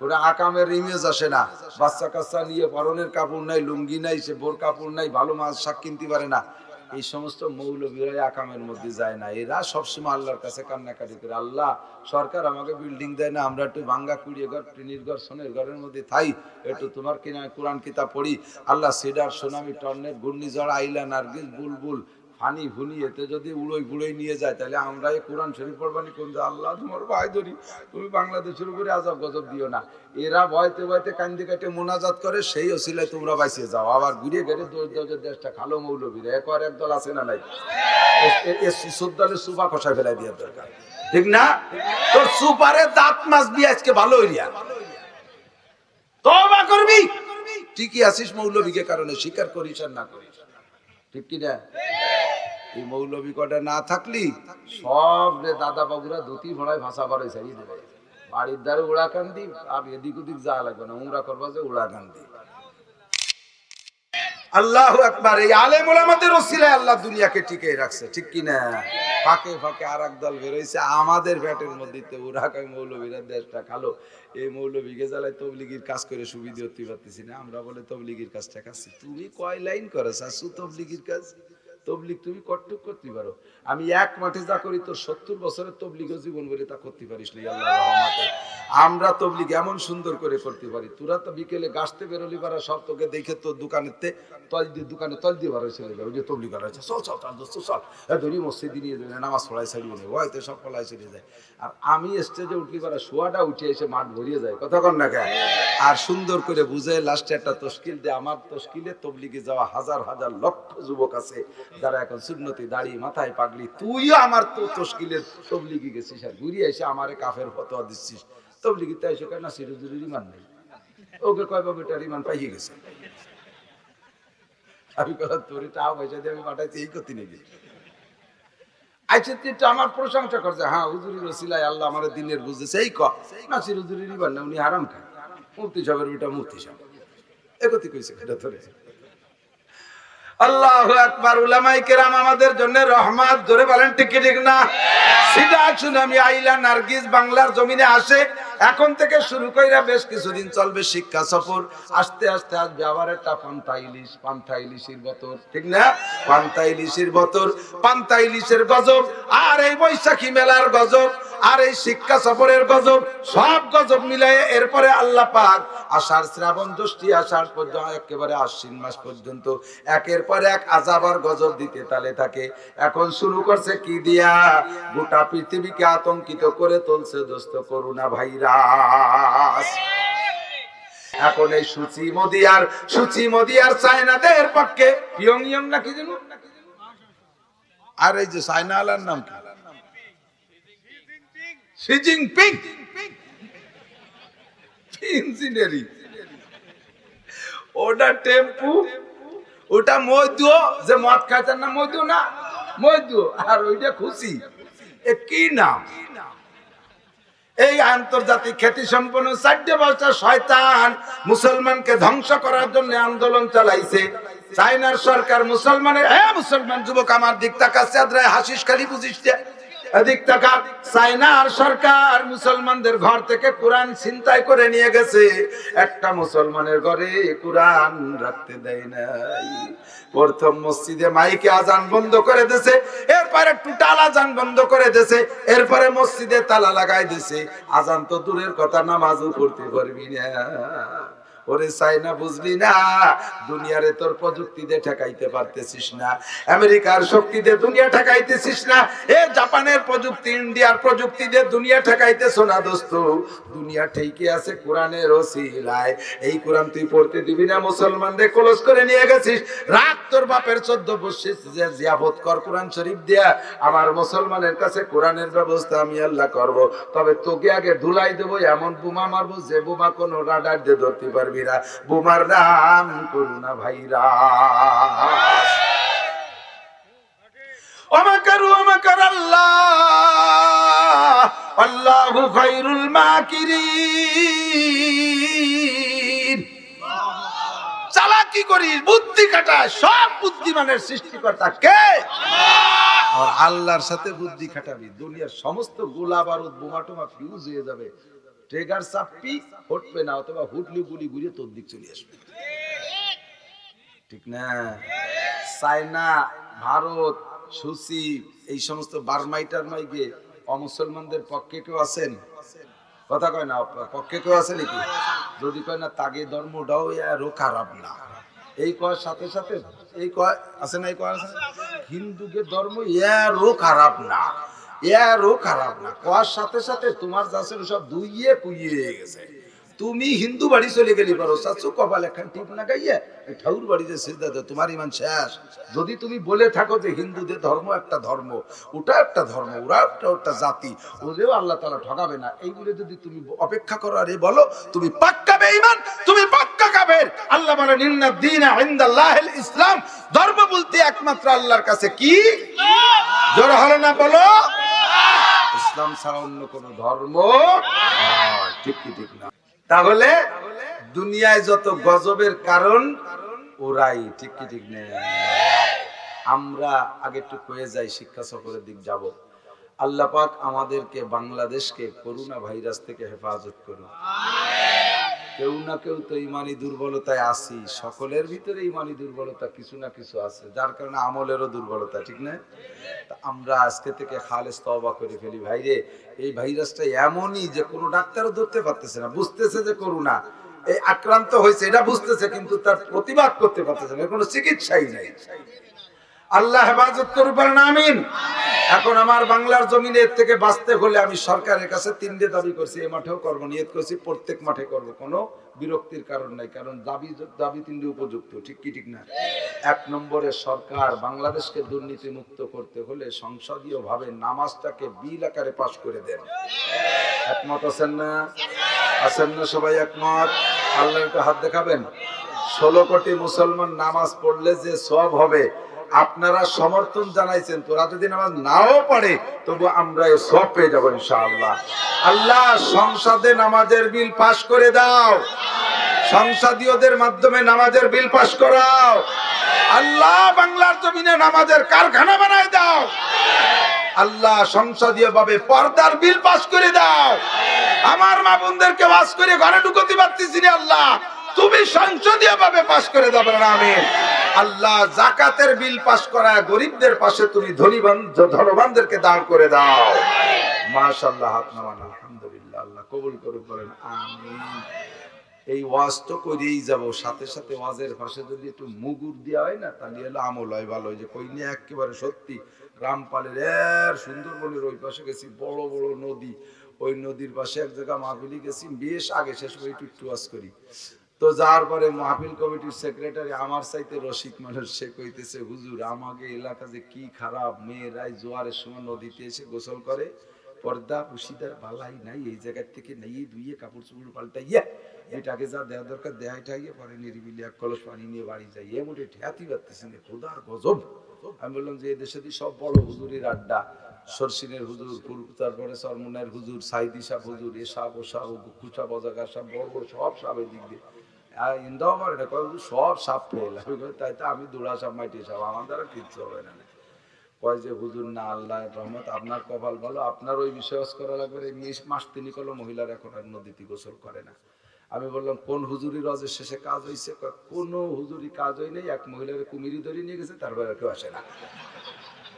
ওরা আকামের ইমেজ আসে না। বাচ্চা কাচ্চা নিয়ে পরনের কাপড় নাই, লুঙ্গি নাই, সে বোর কাপড় নাই, ভালো মাছ শাক কিনতে পারে না। এই সমস্ত মৌলবীরা আকামের মধ্যে যায় না। এরা সবসময় আল্লাহর কাছে কান্নাকাটি করে, আল্লাহ সরকার আমাকে বিল্ডিং দেয় না, আমরা একটু ভাঙ্গা কুড়িয়ে ঘর, টিনির ঘর, সোনের ঘরের মধ্যে থাই, একটু তোমার কিনা কোরআন কিতাব পড়ি। আল্লাহ সিডার, সুনামি, টর্নেট, ঘূর্ণিঝড়, আইলা, নার্গিস, বুলবুল, ফানি ফুনি, এতে যদি উড়োই গুড়োই নিয়ে যায়, তাহলে আমরা এই কোরআন শরীফ পড়বানি কোন? আল্লাহ তোমার ভাই ধরি, তুমি বাংলাদেশের উপরে আজব গজব দিও না। এরা ভয়তে ভয়তে কান্দি কাটে মোনাজাত করে, সেই ওসিলায় তোমরা বাঁচিয়ে যাও। আবার ঘুরে ঘুরে দেশটা খালো মৌলবীরা, একদল আছে না নাই? সুদ্দলের সুপা খসায় ফেলাই দিয়ে দরকার, ঠিক না? তোর সুপারে দাঁত মাছ দিয়ে আজকে ভালো হইয়া তওবা করবি, ঠিকই আছিস মৌলবীকে কারণে, স্বীকার করিস আর না করিস, ঠিক কি না? এই মৌলবী কটা না থাকলি সব রে দাদা বাবুরা ধুতি ভরায় ভাষা বাড়ে ছাড়িয়ে দেবে। বাড়ির দ্বারে উড়া কান্দি, আর এদিক ওদিক যা লাগবে না, উমরা করবা যে উড়া কান্দি। আল্লাহু আকবার। এই আলেম ওলামাদের ওসিলায় আল্লাহ দুনিয়াকে টিকে রাখছে, ঠিক কি না? ফাঁকে ফাঁকে আর এক দল বেরোইছে আমাদের ব্যাটের মধ্যে, ওরা কয় মৌলবীরা দেশটা খালো। এই মৌলবীকে জ্বালায় তবলিগির কাজ করে সুবিধা হতে পারতেছি না, আমরা বলে তবলিগির কাজটা কাছি। তুমি কয় লাইন করো শাশু তবলিগির কাজ? তবলিগ তুমি কটটুক করতে পারো, আমি এক মাঠে যা করি তোর 70 বছরের তবলিগ জীবন বলে তা করতে পারিস না। আল্লাহর রহমতে আমরা তবলিগ এমন সুন্দর করে করতে পারি। তোরা তো বিকেলে গাছতে বেরোলি পারা, সব তোকে দেখে তোর দোকানেতে তল দিয়ে, দোকানে তল দিয়ে বার হয়েছে, ওই যে তবলিগ করা হয়েছে, চল চল চল দোস্ত চল, ধরি মসজিদে নিয়ে যাবে, নামাজ পড়াই ছাড়িয়ে নেই, হয়তো সব পড়াই চলে যায়। আর আমি স্টেজে উঠলি পারা, শোয়াটা উঠে এসে মাঠ ভরিয়ে যায়, কথা কন না কেন? আর সুন্দর করে বুঝে লাস্টে একটা তশকিল দেয়। আমার তশকিলে তবলিগে যাওয়া হাজার হাজার লক্ষ যুবক আছে যারা এখন সুন্নতি, দাড়ি, মাথায় পাগড়ি। তুইও আমার তো তশকিলের তবলিগে গেছিস, আর ঘুরিয়ে এসে আমারে কাফের ফতোয়া দিচ্ছিস। তবলিগিতে এসে কেন সিরুজুরির ইমান নেই, ওকে কয় বাবু এটার ইমান পাইয়ে গেছে। আমি কলাম তোর টাকা পয়সা দিয়ে আমি পাঠাইছি, এই করতে নাকি? আচ্ছা তুই আমার প্রশংসা করছে, হ্যাঁ হুজুরের ওসিলায় আল্লাহ আমার দিনের বুঝেছে, এই ক না সিরুজুরির ইমান না, উনি হারাম খায়, মুফতি সাহেবের ওইটা মুফতি সাহেব একতি কইছে, এটা ধরে। আল্লাহু আকবার। উলামায়ে কেরাম আমাদের জন্য রহমত, ধরে বলেন ঠিক ঠিক না? সিডা, সুনামি, আইলা, নার্গিস বাংলার জমিনে আসে। এখন থেকে শুরু কইরা বেশ কিছুদিন চলবে শিক্ষা সফর। আস্তে আস্তে আসবে আবার একটা পান্তা ইলিশ, পান্তা ইলিশের বতর, ঠিক না? পান্তা ইলিশের বতর, পান্তা ইলিশের গজব, আর এই বৈশাখী মেলার গজব, আর এই শিক্ষা সফরের গজব, সব গজব মিলাই এরপরে আল্লাহ পাক আষাঢ়, শ্রাবণ, জ্যৈষ্ঠ, আষাঢ় পর্যন্ত একেবারে আশ্বিন মাস পর্যন্ত একের পর এক আযাব আর গজব দিতে তালে থাকে। এখন শুরু করছে কি দিয়া? গোটা পৃথিবীকে আতঙ্কিত করে তুলছে দোস্ত করোনা ভাইরাস। এখন এই সুচি মোদি আর চায়নাদের পক্ষে পিয়ংইয়ং নাকি যেন, আর এই যে চায়না আলার নাম কি? শি জিনপিং, ইঞ্জিনিয়ারিং, ওটা টেম্পু, ওটা মধু, যে মদ খাইতেন না মধু, না মধু, আর ওইটা খুশি, এ কি নাম? এই আন্তর্জাতিক খ্যাতি সম্পন্ন 4 বছর শয়তান মুসলমানকে ধ্বংস করার জন্য আন্দোলন চালাইছে। চায়নার সরকার মুসলমানের, মুসলমান যুবক আমার দিক তাকাচ্ছে, আদ্রায় হাসিস খালি বুঝিস এদিক তাকা। চায়নার সরকার মুসলমানদের ঘর থেকে কোরআন ছিনতাই করে নিয়ে গেছে। একটা মুসলমানের ঘরে কোরআন রাখতে দেয় নাই। প্রথম মসজিদে মাইকে আজান বন্ধ করে দিয়েছে, এরপরে টোটাল আজান বন্ধ করে দিয়েছে, এরপরে মসজিদে তালা লাগাই দিয়েছে। আজান তো দূরের কথা, নামাজও পড়তে পারবি না। ওরে চায়না বুঝলি না, দুনিয়ারে তোর প্রযুক্তি দিয়ে ঠেকাইতে পারতেছিস না, আমেরিকার শক্তি দিয়ে দুনিয়া ঠেকাইতেছিস না, এ জাপানের প্রযুক্তি, ইন্ডিয়ার প্রযুক্তি দিয়ে দুনিয়া ঠেকাইতেছ না দোস্ত। দুনিয়া ঠিকই আছে কোরআনের ওসিলায়। এই কোরআন তুই পড়তে দিবি না, মুসলমানদের ক্লোজ করে নিয়ে গেছিস। রাখ তোর বাপের 14 বছর যে জিয়াফত কর কোরআন শরীফ দিয়া। আমার মুসলমানের কাছে কোরআনের ব্যবস্থা আমি আল্লাহ করব, তবে তোকে আগে ধুলাই দেবো, এমন বোমা মারবো যে বোমা কোনো রাডার দিয়ে ধরতে পারবি মুরব্বীরা, বোমার নাম করোনা ভাইরাস। ওমাকার আল্লাহ, আল্লাহু খায়রুল মাকিরিন। চালাকি করিস, বুদ্ধি খাটাস, সব বুদ্ধিমানের সৃষ্টিকর্তা কে? আর আল্লাহর সাথে বুদ্ধি খাটাবি, দুনিয়ার সমস্ত গোলা বারুদ বোমা টোমা ফিউজ হয়ে যাবে, ট্রিগার চাপবি হটবে না, অথবা হুটলি গুলি ঘুরিয়ে তোর দিক চলে আসবে। ঠিক না? চায়না, ভারত, সুসি, এই সমস্ত বার্মাইটার মাইকে অমুসলমানদের পক্ষে কেউ আছেন? কথা কয় না, পক্ষে কেউ আছে নাকি? যদি কয় না, তাগে ধর্মটাও এরও খারাপ না, এই কয়ের সাথে সাথে এই কয় আছে না, এই কয় আছে হিন্দুকে ধর্ম এরও খারাপ না, এরও খারাপ না, কয়ার সাথে সাথে তোমার যাচ্ছে সব দুইয়ে পুইয়ে গেছে। তুমি হিন্দু বাড়ি চলে গেলি পারো, চাচু কপাল একখান টিপ না গাইয়ে ঠাকুর বাড়িতে সিজদা দাও, তোমার ইমান শেষ। যদি তুমি বলে থাকো যে হিন্দুদের ধর্ম একটা ধর্ম, ওটা একটা ধর্ম, ওরা একটা জাতি, ওদেরও আল্লাহ তাআলা ঠকাবে না, এইগুলো যদি তুমি অপেক্ষা করো আর বলো তুমি পাক্কা বেঈমান, তুমি পাক্কা কাফের। আল্লাহ বলে ইন্নাদ দীনা ইনদাল্লাহিল ইসলাম, ধর্ম বলতে একমাত্র আল্লাহর কাছে কি? জোরে হলো না বলো, ইসলাম ছাড়া অন্য কোন ধর্ম নয়। ঠিক কি ঠিক না? তাহলে দুনিয়ায় যত গজবের কারণ ওরাই। ঠিক কি ঠিক নেই? আমরা আগে একটু কয়ে যাই, শিক্ষা সফরের দিক যাব। আল্লাহ পাক আমাদেরকে, বাংলাদেশকে করোনা ভাইরাস থেকে হেফাজত করুন। কেউ না কেউ তো ইমানি দুর্বলতায় আছি, সকলের ভিতরে ইমানি দুর্বলতা কিছু না কিছু আছে, যার কারণে আমলেরও দুর্বলতা। ঠিক না? আমরা আজকে থেকে খালেস তওবা করে ফেলি। ভাইরে, এই ভাইরাসটা এমনই যে কোনো ডাক্তারও ধরতে পারতেছে না, বুঝতেছে যে করোনা, এই আক্রান্ত হয়েছে এটা বুঝতেছে, কিন্তু তার প্রতিবাদ করতে পারতেছে না, কোনো চিকিৎসাই নেই। আল্লাহ হেফাজত করবেন, আমিন। এখন আমার বাংলার জমিনে এর থেকে বাঁচতে হলে আমি সরকারের কাছে তিনটে দাবি করছি, এই মাঠেও করবো, নিয়ত করছি প্রত্যেক মাঠে করবো, কোনো বিরক্তির কারণ নাই, কারণ দাবি তিনটে উপযুক্ত। ঠিক কি ঠিক না? এক নম্বরে, সরকার বাংলাদেশকে দুর্নীতি মুক্ত করতে হলে সংসদীয় ভাবে নামাজটাকে বিল আকারে পাশ করে দেন। একমত আছেন না? আছেন না সবাই একমত? আল্লাহর একটু হাত দেখাবেন। 16 কোটি মুসলমান নামাজ পড়লে যে সওয়াব হবে, আপনারা সমর্থন জানাইছেন, তোরা যদি নামাজ নাও পড়ে তবু আমরা এই সওয়াব পেয়ে যাবো ইনশাআল্লাহ। আল্লাহ সংসদে নামাজের বিল পাশ করে দাও, সংসদীয়দের মাধ্যমে নামাজের বিল পাশ করাও। আল্লাহ বাংলার জমিনে নামাজের কারখানা বানায় দাও। আল্লাহ সংসদীয় ভাবে পর্দার বিল পাশ করে দাও। আমার মা বোনদেরকে ওয়াজ করে ঘরে ঢুকতে পারতেছি না, আল্লাহ তুমি সংসদীয় ভাবে পাশ করে দাও, আমিন। আল্লাহ যাকাতের বিল পাশ করায় গরিবদের পাশে তুমি ধনবানদেরকে দান করে দাও। মাশাআল্লাহ, হাত নামান, আলহামদুলিল্লাহ। আল্লাহ কবুল করুক, বলেন আমিন। এই ওয়াজ তো করেই যাব, সাথে সাথে ওয়াজের পাশে যদি একটু মুগুর দেওয়া হয় না, তাহলে হলো আমল হয় ভালো। যে কই নিয়ে একেবারে সত্যি রামপালের সুন্দরবনের ওই পাশে গেছি, বড় বড় নদী, ওই নদীর পাশে এক জায়গা মাহফিলি গেছি, বেশ আগে, শেষ করে একটু ওয়াজ করি। তো যাওয়ার পরে মাহফিল কমিটির সেক্রেটারি আমার চাইতে রসিক মানুষ, সে কইতেছে, হুজুর আমাকে এলাকা যে কি খারাপ, মেয়েরাই জোয়ারের সময় নদীতে এসে গোসল করে, পর্দা পুশিদার বালাই নাই, এই জায়গার থেকে নেই ধুইয়ে কাপড় চোপড় পাল্টাইয়া এটাকে যা দেওয়া দরকার দেখাই ঠাইয়ে পরে নিরিবিলি এক কলস পানি নিয়ে বাড়ি যাই, এ মোটে ঠেয়াতি পারতেছি না, খোদার গজব। আমি বললাম যে এদেশে সব বড় হুজুরের আড্ডা, সরসিনের হুজুর, তারপরে সরমনের হুজুর, সাইদি সাহ হুজুর, এ সাহ ও সাহ, খুচা বজাগার সাহ, বড় বড় সব সাহের দিক দিয়ে ইন্দাও আমার এটা কয় সব সাপ ফেল। তাই তো আমি দৌড়া সাপ মাইটি সাপ, আমার দ্বারা কিচ্ছু হবে না। কয় যে হুজুর না, আল্লাহ রহমত, আপনার কপাল ভালো, আপনার ওই বিষয় করা লাগবে। মাস তিনি কল মহিলারা এখন আর নদীতে গোসল করে না। আমি বললাম কোন হুজুরি রজের শেষে কাজ হয়েছে? কোন হুজুরি কাজ হয় নাই, এক মহিলার কুমিরি ধরে নিয়ে গেছে, তারপরে কেউ আসে না।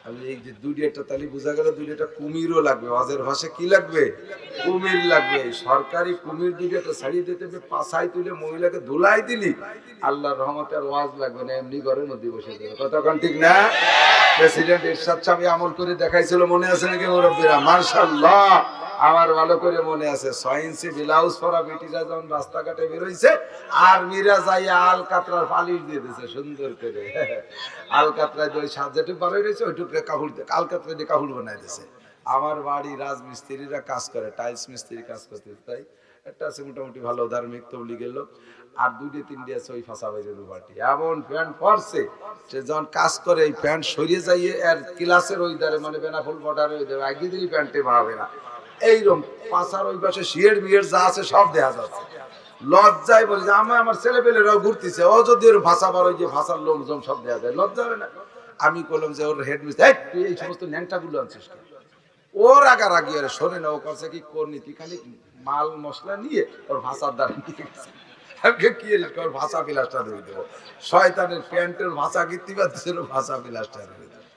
আমি এই যে দুইটা তালি বোঝা গেল, দুইটা কুমিরও লাগবে, ওয়াজের ভাষা কি লাগবে? কুমির লাগবে। সরকারি কুমির দুইটা ছাড়িয়ে দিতে হবে, পাছায় তুলে মহিলাকে ধুলাই দিলি, আল্লাহর রহমতে আর ওয়াজ লাগবে না, এমনি ঘরে নদী বসে দেবে। কতক্ষণ ঠিক না? প্রেসিডেন্ট এরশাদ সাহেব আমল করে দেখাইছিল, মনে আছে নাকি মুরব্বীরা? মাশাআল্লাহ, আমার ভালো করে মনে আছে। 6 ইঞ্চি ব্লাউজ পরা বেটিরা যখন রাস্তাঘাটে বেরোইছে, আর মীরা যাইয়া আল কাতরার পালিশ দিয়ে দিয়েছে সুন্দর করে। আল কাতরায় ওই যেটুকু বার হয়ে রয়েছে ওইটুকু কাপড় আল কাতরায় দিয়ে কাপড় বানাই দিয়েছে। আমার বাড়ি রাজমিস্ত্রিরা কাজ করে, টাইলস মিস্ত্রি কাজ করতে, তাই একটা আছে মোটামুটি ভালো ধার্মিক তবলিগের লোক, আর দুইটা তিনটে আছে ওই ফাঁসা বাইরের পার্টি। এমন প্যান্ট পরছে, সে যখন কাজ করে এই প্যান্ট সরিয়ে যাইয়ে আর ক্লাসের ওই ধারে মানে বেনাফুল বর্ডারে ওই ধারে আগে দিনই প্যান্টে বাড়াবে না, এইরকম পাশার ওই পাশে শিয়ের বিয়ের যা আছে সব দেখা যাচ্ছে। লজ্জায় বলি যে আমার ছেলে পেলেরাও ঘুরতেছে, ও যদি ওর ভাষা বার ওই যে ভাষার লোকজন সব দেখা যায়, লজ্জা হয় না? আমি বললাম যে ওর হেড মিস্টার, তুই এই সমস্ত ন্যাংটাগুলো আনছিস কেন? ওর রাগারাগি আরে শোনে না, ও করছে কি করনি তুই খালি মাল মশলা নিয়ে ওর ভাষার দ্বারা নিয়ে গেছে। কি ওর ভাষা বিলাসটা ধরে দেবো, শয়তানের প্যান্টের ভাষা কীর্তি পাচ্ছিল, ভাষা বিলাসটা ধরে দেবো।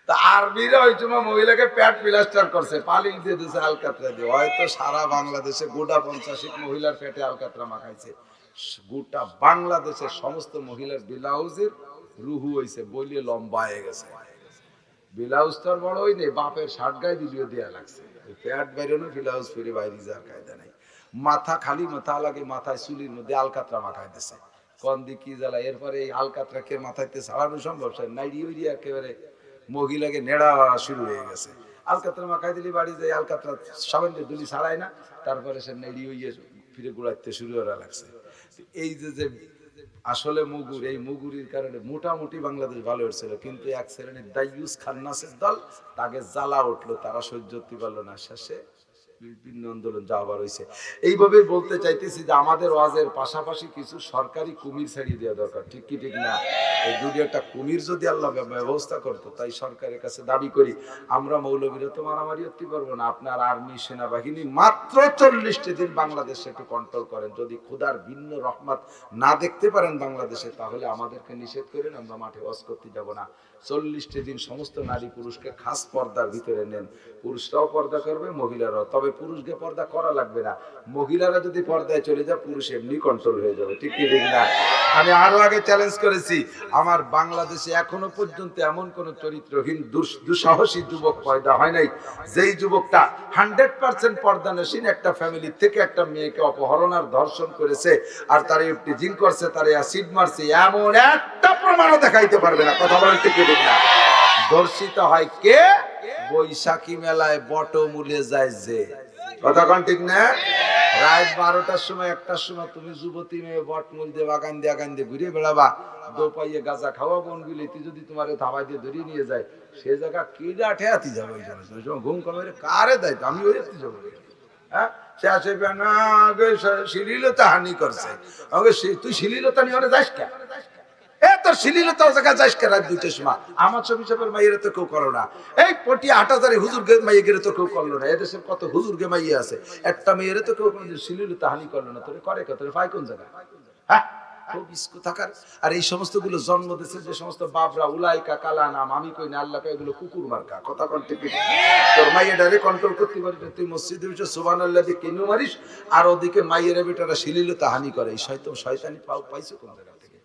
তা আরবিরা ওই সময় মহিলাকে প্যাট প্লাস্টার করছে, পালিশ দিয়ে দিয়েছে আলকাতরা দিয়ে। হয়তো সারা বাংলাদেশে গোটা 50 মহিলার পেটে আলকাতরা মাখাইছে। গোটা বাংলাদেশের সমস্ত মহিলার ব্লাউজের রুহু হয়েছে, বলিয়ে লম্বা হয়ে গেছে। ব্লাউজ তো আর বড় হয়নি, বাপের শার্ট গায়ে দিলিও দেওয়া লাগছে। প্যাট বাইরেনো ব্লাউজ ফিরে বাইরে যাওয়ার কায়দা নাই। মাথা খালি মাথা লাগে, মাথায় চুলির মধ্যে আলকাতরা মাখাই দিছে। কন দি কি জ্বালা। এরপরে এই আলকাতরা কে মাথাইতে ছাড়ানো সম্ভব? নাইড়ি উইড়ি একেবারে মহিলাকে নেড়া শুরু হয়ে গেছে। আলকাতরা মাখাই দিলি বাড়ি যায়, আলকাতরা সামান্য দুলি ছাড়ায় না, তারপরে সে নেড়ি হইয়ে ফিরে গুড়াইতে শুরু করা লাগছে। এই যে আসলে মুগুর, এই মুগুরির কারণে মোটামুটি বাংলাদেশ ভালো হচ্ছিল, কিন্তু এক শ্রেণীর দাইয়ুস খান্নাসের দল, তাকে জ্বালা উঠলো, তারা সহ্য করতে পারলো না, শেষে বিভিন্ন আন্দোলন যাওয়ার হয়েছে। এইভাবে বলতে চাইতেছি যে আমাদের ওয়াজের পাশাপাশি কিছু সরকারি কুমির ছাড়িয়ে দেওয়া দরকার, ঠিক কি ঠিক না? এই দুটি একটা কুমির যদি আল্লাহ ব্যবস্থা করতো, তাই সরকারের কাছে দাবি করি। আমরা মৌলবীরা তো মারামারি করতে পারবো না, আপনার আর্মি সেনাবাহিনী মাত্র 40টি দিন বাংলাদেশে একটু কন্ট্রোল করেন। যদি খোদার ভিন্ন রহমত না দেখতে পারেন বাংলাদেশে, তাহলে আমাদেরকে নিষেধ করেন, আমরা মাঠে ওয়াজ করতে যাব না। 40টি দিন সমস্ত নারী পুরুষকে খাস পর্দার ভিতরে নেন, পুরুষরাও পর্দা করবে, মহিলারাও। তবে পুরুষকে পর্দা করা লাগবে না, মহিলারা যদি পর্দায় চলে যায় পুরুষ এমনি কন্ট্রোল হয়ে যাবে, ঠিক কি ঠিক না? আমি আরো আগে চ্যালেঞ্জ করেছি, আমার বাংলাদেশে এখনো পর্যন্ত এমন কোন চরিত্রহীন দুঃসাহসী যুবক পয়দা হয় নাই, যেই যুবকটা 100% পর্দানসীন একটা ফ্যামিলি থেকে একটা মেয়েকে অপহরণ আর ধর্ষণ করেছে, আর তারে ইফটিজিং করছে, তারে অ্যাসিড মারছে, এমন একটা প্রমাণও দেখাইতে পারবে না। কথা বলেন ঠিক কি ঠিক না? ধর্ষিত হয় কে? বৈশাখী মেলায় বটমূলে যায় যে। কথা কোন ঠিক না? রাত 12টার সময় 1টার সময় তুমি যুবতী মেয়ে বটমূল দিয়ে বাগান দিয়ে ঘুরে বেড়াবা, দোপাইয়ে গাঁজা খাওয়া বন বিলিতি যদি তোমার ধাবাই দিয়ে ধরিয়ে নিয়ে যায়, সে জায়গা কিডা ঠেয়াতি যাবে? ওই জন্য ঘুম কমে কারে দেয়, আমি ওই যাবো। হ্যাঁ, সে আসে না শ্লীলতা হানি করছে, তুই শ্লীলতা নিয়ে যাস কে? তোর শ্লীলতা জায়গা যাস কে রাত 2টার সময়? আমার ছবি সাপের মাইয়েরা তো কেউ করো না, এই পটিয়া 8,000 হুজুর গে মাইয়ে গেলে তো কেউ করলো না। এদেশের কত হুজুর গে মাইয়ে আছে, একটা মেয়েরে তো কেউ শ্লীলতা হানি করলো না। তোরে করে কত পাই কোন জায়গায়? হ্যাঁ, থাকার। আর এই সমস্ত গুলো জন্ম দিচ্ছে যে সমস্ত বাবরা, উলাইকা কালা নাম, আমি কই না আল্লাহ, এগুলো কুকুর মার্কা। কথা কোন ঠিক? তোর মাইয়েটারে কন্ট্রোল করতে পারি না, তুই মসজিদে বসে সুবহানাল্লাহ দিয়ে কেন মারিস, আর ওদিকে মাইয়ের বেটারা শ্লীলতা হানি করে। এই শয়তানি পাইছো কোন জায়গা থেকে?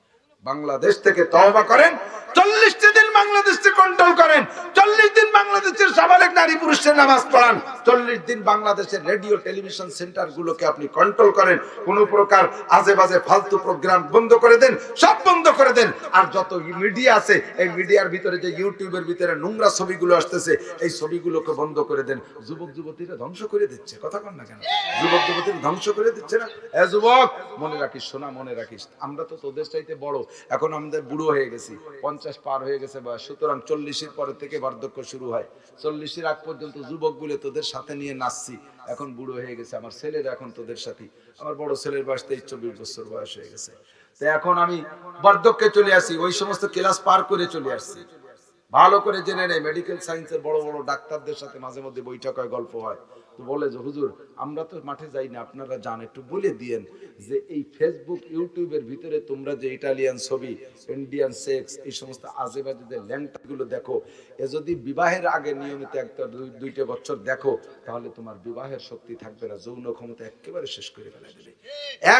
বাংলাদেশ থেকে তওবা করেন, 40টি দিন বাংলাদেশে কন্ট্রোল করেন, 40 দিন বাংলাদেশের সাবালেক নারী পুরুষের নামাজ পড়ান, 40 দিন বাংলাদেশের রেডিও টেলিভিশন সেন্টার গুলোকে আপনি কন্ট্রোল করেন, কোন প্রকার আজে বাজে ফালতু প্রোগ্রাম বন্ধ করে দেন, সব বন্ধ করে দেন। আর যত মিডিয়া আছে, এই মিডিয়ার ভিতরে যে ইউটিউবের ভিতরে নোংরা ছবিগুলো আসতেছে, এই ছবিগুলোকে বন্ধ করে দেন। যুবক যুবতীরা ধ্বংস করে দিচ্ছে। কথা কন না কেন? যুবক যুবতীরা ধ্বংস করে দিচ্ছে না? যুবক মনে রাখিস, সোনা মনে রাখিস, আমরা তো তোদের চাইতে বড়, এখন আমাদের বুড়ো হয়ে গেছি, 50 পার হয়ে গেছে বয়স, সুতরাং 40-এর পরে থেকে বার্ধক্য শুরু হয়। 40-এর আগ পর্যন্ত যুবক গুলো তোদের সাথে নিয়ে নাচছি, এখন বুড়ো হয়ে গেছে। আমার ছেলের এখন তোদের সাথে, আমার বড় ছেলের বয়স 23-24 বছর বয়স হয়ে গেছে। তো এখন আমি বার্ধক্যে চলে আসি, ওই সমস্ত ক্লাস পার করে চলে আসছি। ভালো করে জেনে নেই, মেডিকেল সায়েন্সের বড় বড় ডাক্তারদের সাথে মাঝে মধ্যে বৈঠক হয়, গল্প হয়। তো বলে যে হুজুর আমরা তো মাঠে যাই না, আপনারা জান, একটু বলে দিয়েন যে এই ফেসবুক ইউটিউবের ভিতরে তোমরা যে ইটালিয়ান ছবি, ইন্ডিয়ান সেক্স, এই সমস্ত আজেবাজে যে ল্যাংটাগুলো দেখো, এ যদি বিবাহের আগে নিয়মিত 1-2 বছর দেখো, তাহলে তোমার বিবাহের শক্তি থাকবে না, যৌন ক্ষমতা একেবারে শেষ করে ফেলা দেবে,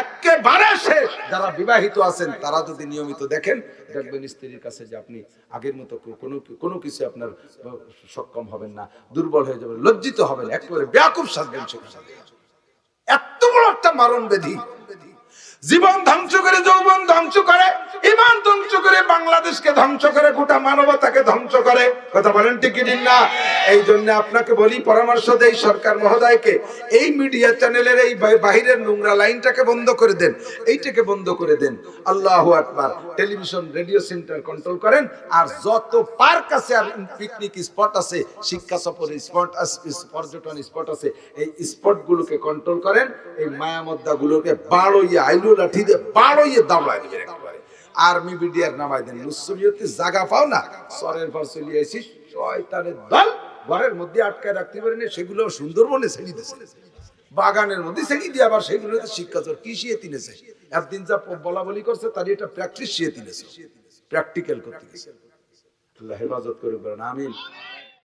একেবারে শেষ। যারা বিবাহিত আছেন তারা যদি নিয়মিত দেখেন, দেখবেন স্ত্রীর কাছে যে আপনি আগের মতো কোনো কিছু আপনার সক্ষম হবেন না, দুর্বল হয়ে যাবেন, লজ্জিত হবেন, একেবারে ব্যাকুব সাজবেন। এত বড় একটা মারণ ব্যাধি জীবন ধ্বংস করে, যৌবন ধ্বংস করে, ইমান ধ্বংস করে, বাংলাদেশকে ধ্বংস করে, গোটা মানবতাকে ধ্বংস করে। কথা বলেন ঠিক কি না? এই জন্য আপনাকে বলি, পরামর্শ দেই সরকার মহোদয়কে, এই মিডিয়া চ্যানেলের এই বাহিরের নোংরা লাইনটাকে বন্ধ করে দেন, এইটাকে বন্ধ করে দেন। আল্লাহু আকবার। টেলিভিশন রেডিও সেন্টার কন্ট্রোল করেন, আর যত পার্ক আছে আর পিকনিক স্পট আছে, শিক্ষা সফরের স্পট আছে, পর্যটন স্পট আছে, এই স্পট গুলোকে কন্ট্রোল করেন। এই মায়ামদ্দা গুলোকে বাড়ইয়ে আইলু লাঠি দিয়ে বাড়ইয়ে দামড়ায় দিবেন একেবারে। আর্মি বিডিআর নামাই দেন। নুসুমিয়তে জায়গা পাও না, সরের পর চলিয়ে আসি, শয়তানের দল ঘরের মধ্যে আটকায় রাখতে পারেন, সেগুলো সুন্দরবনে ছেড়ে দিয়েছে, বাগানের মধ্যে ছেড়ে দিয়ে আবার সেগুলোতে শিক্ষাচর কি শিয়ে তিনেছে। একদিন যা বলা বলি করছে তার এটা প্র্যাকটিস শিয়ে তিনেছে, প্র্যাকটিক্যাল করতে গেছে। আল্লাহ হেফাজত করে বলেন আমিন।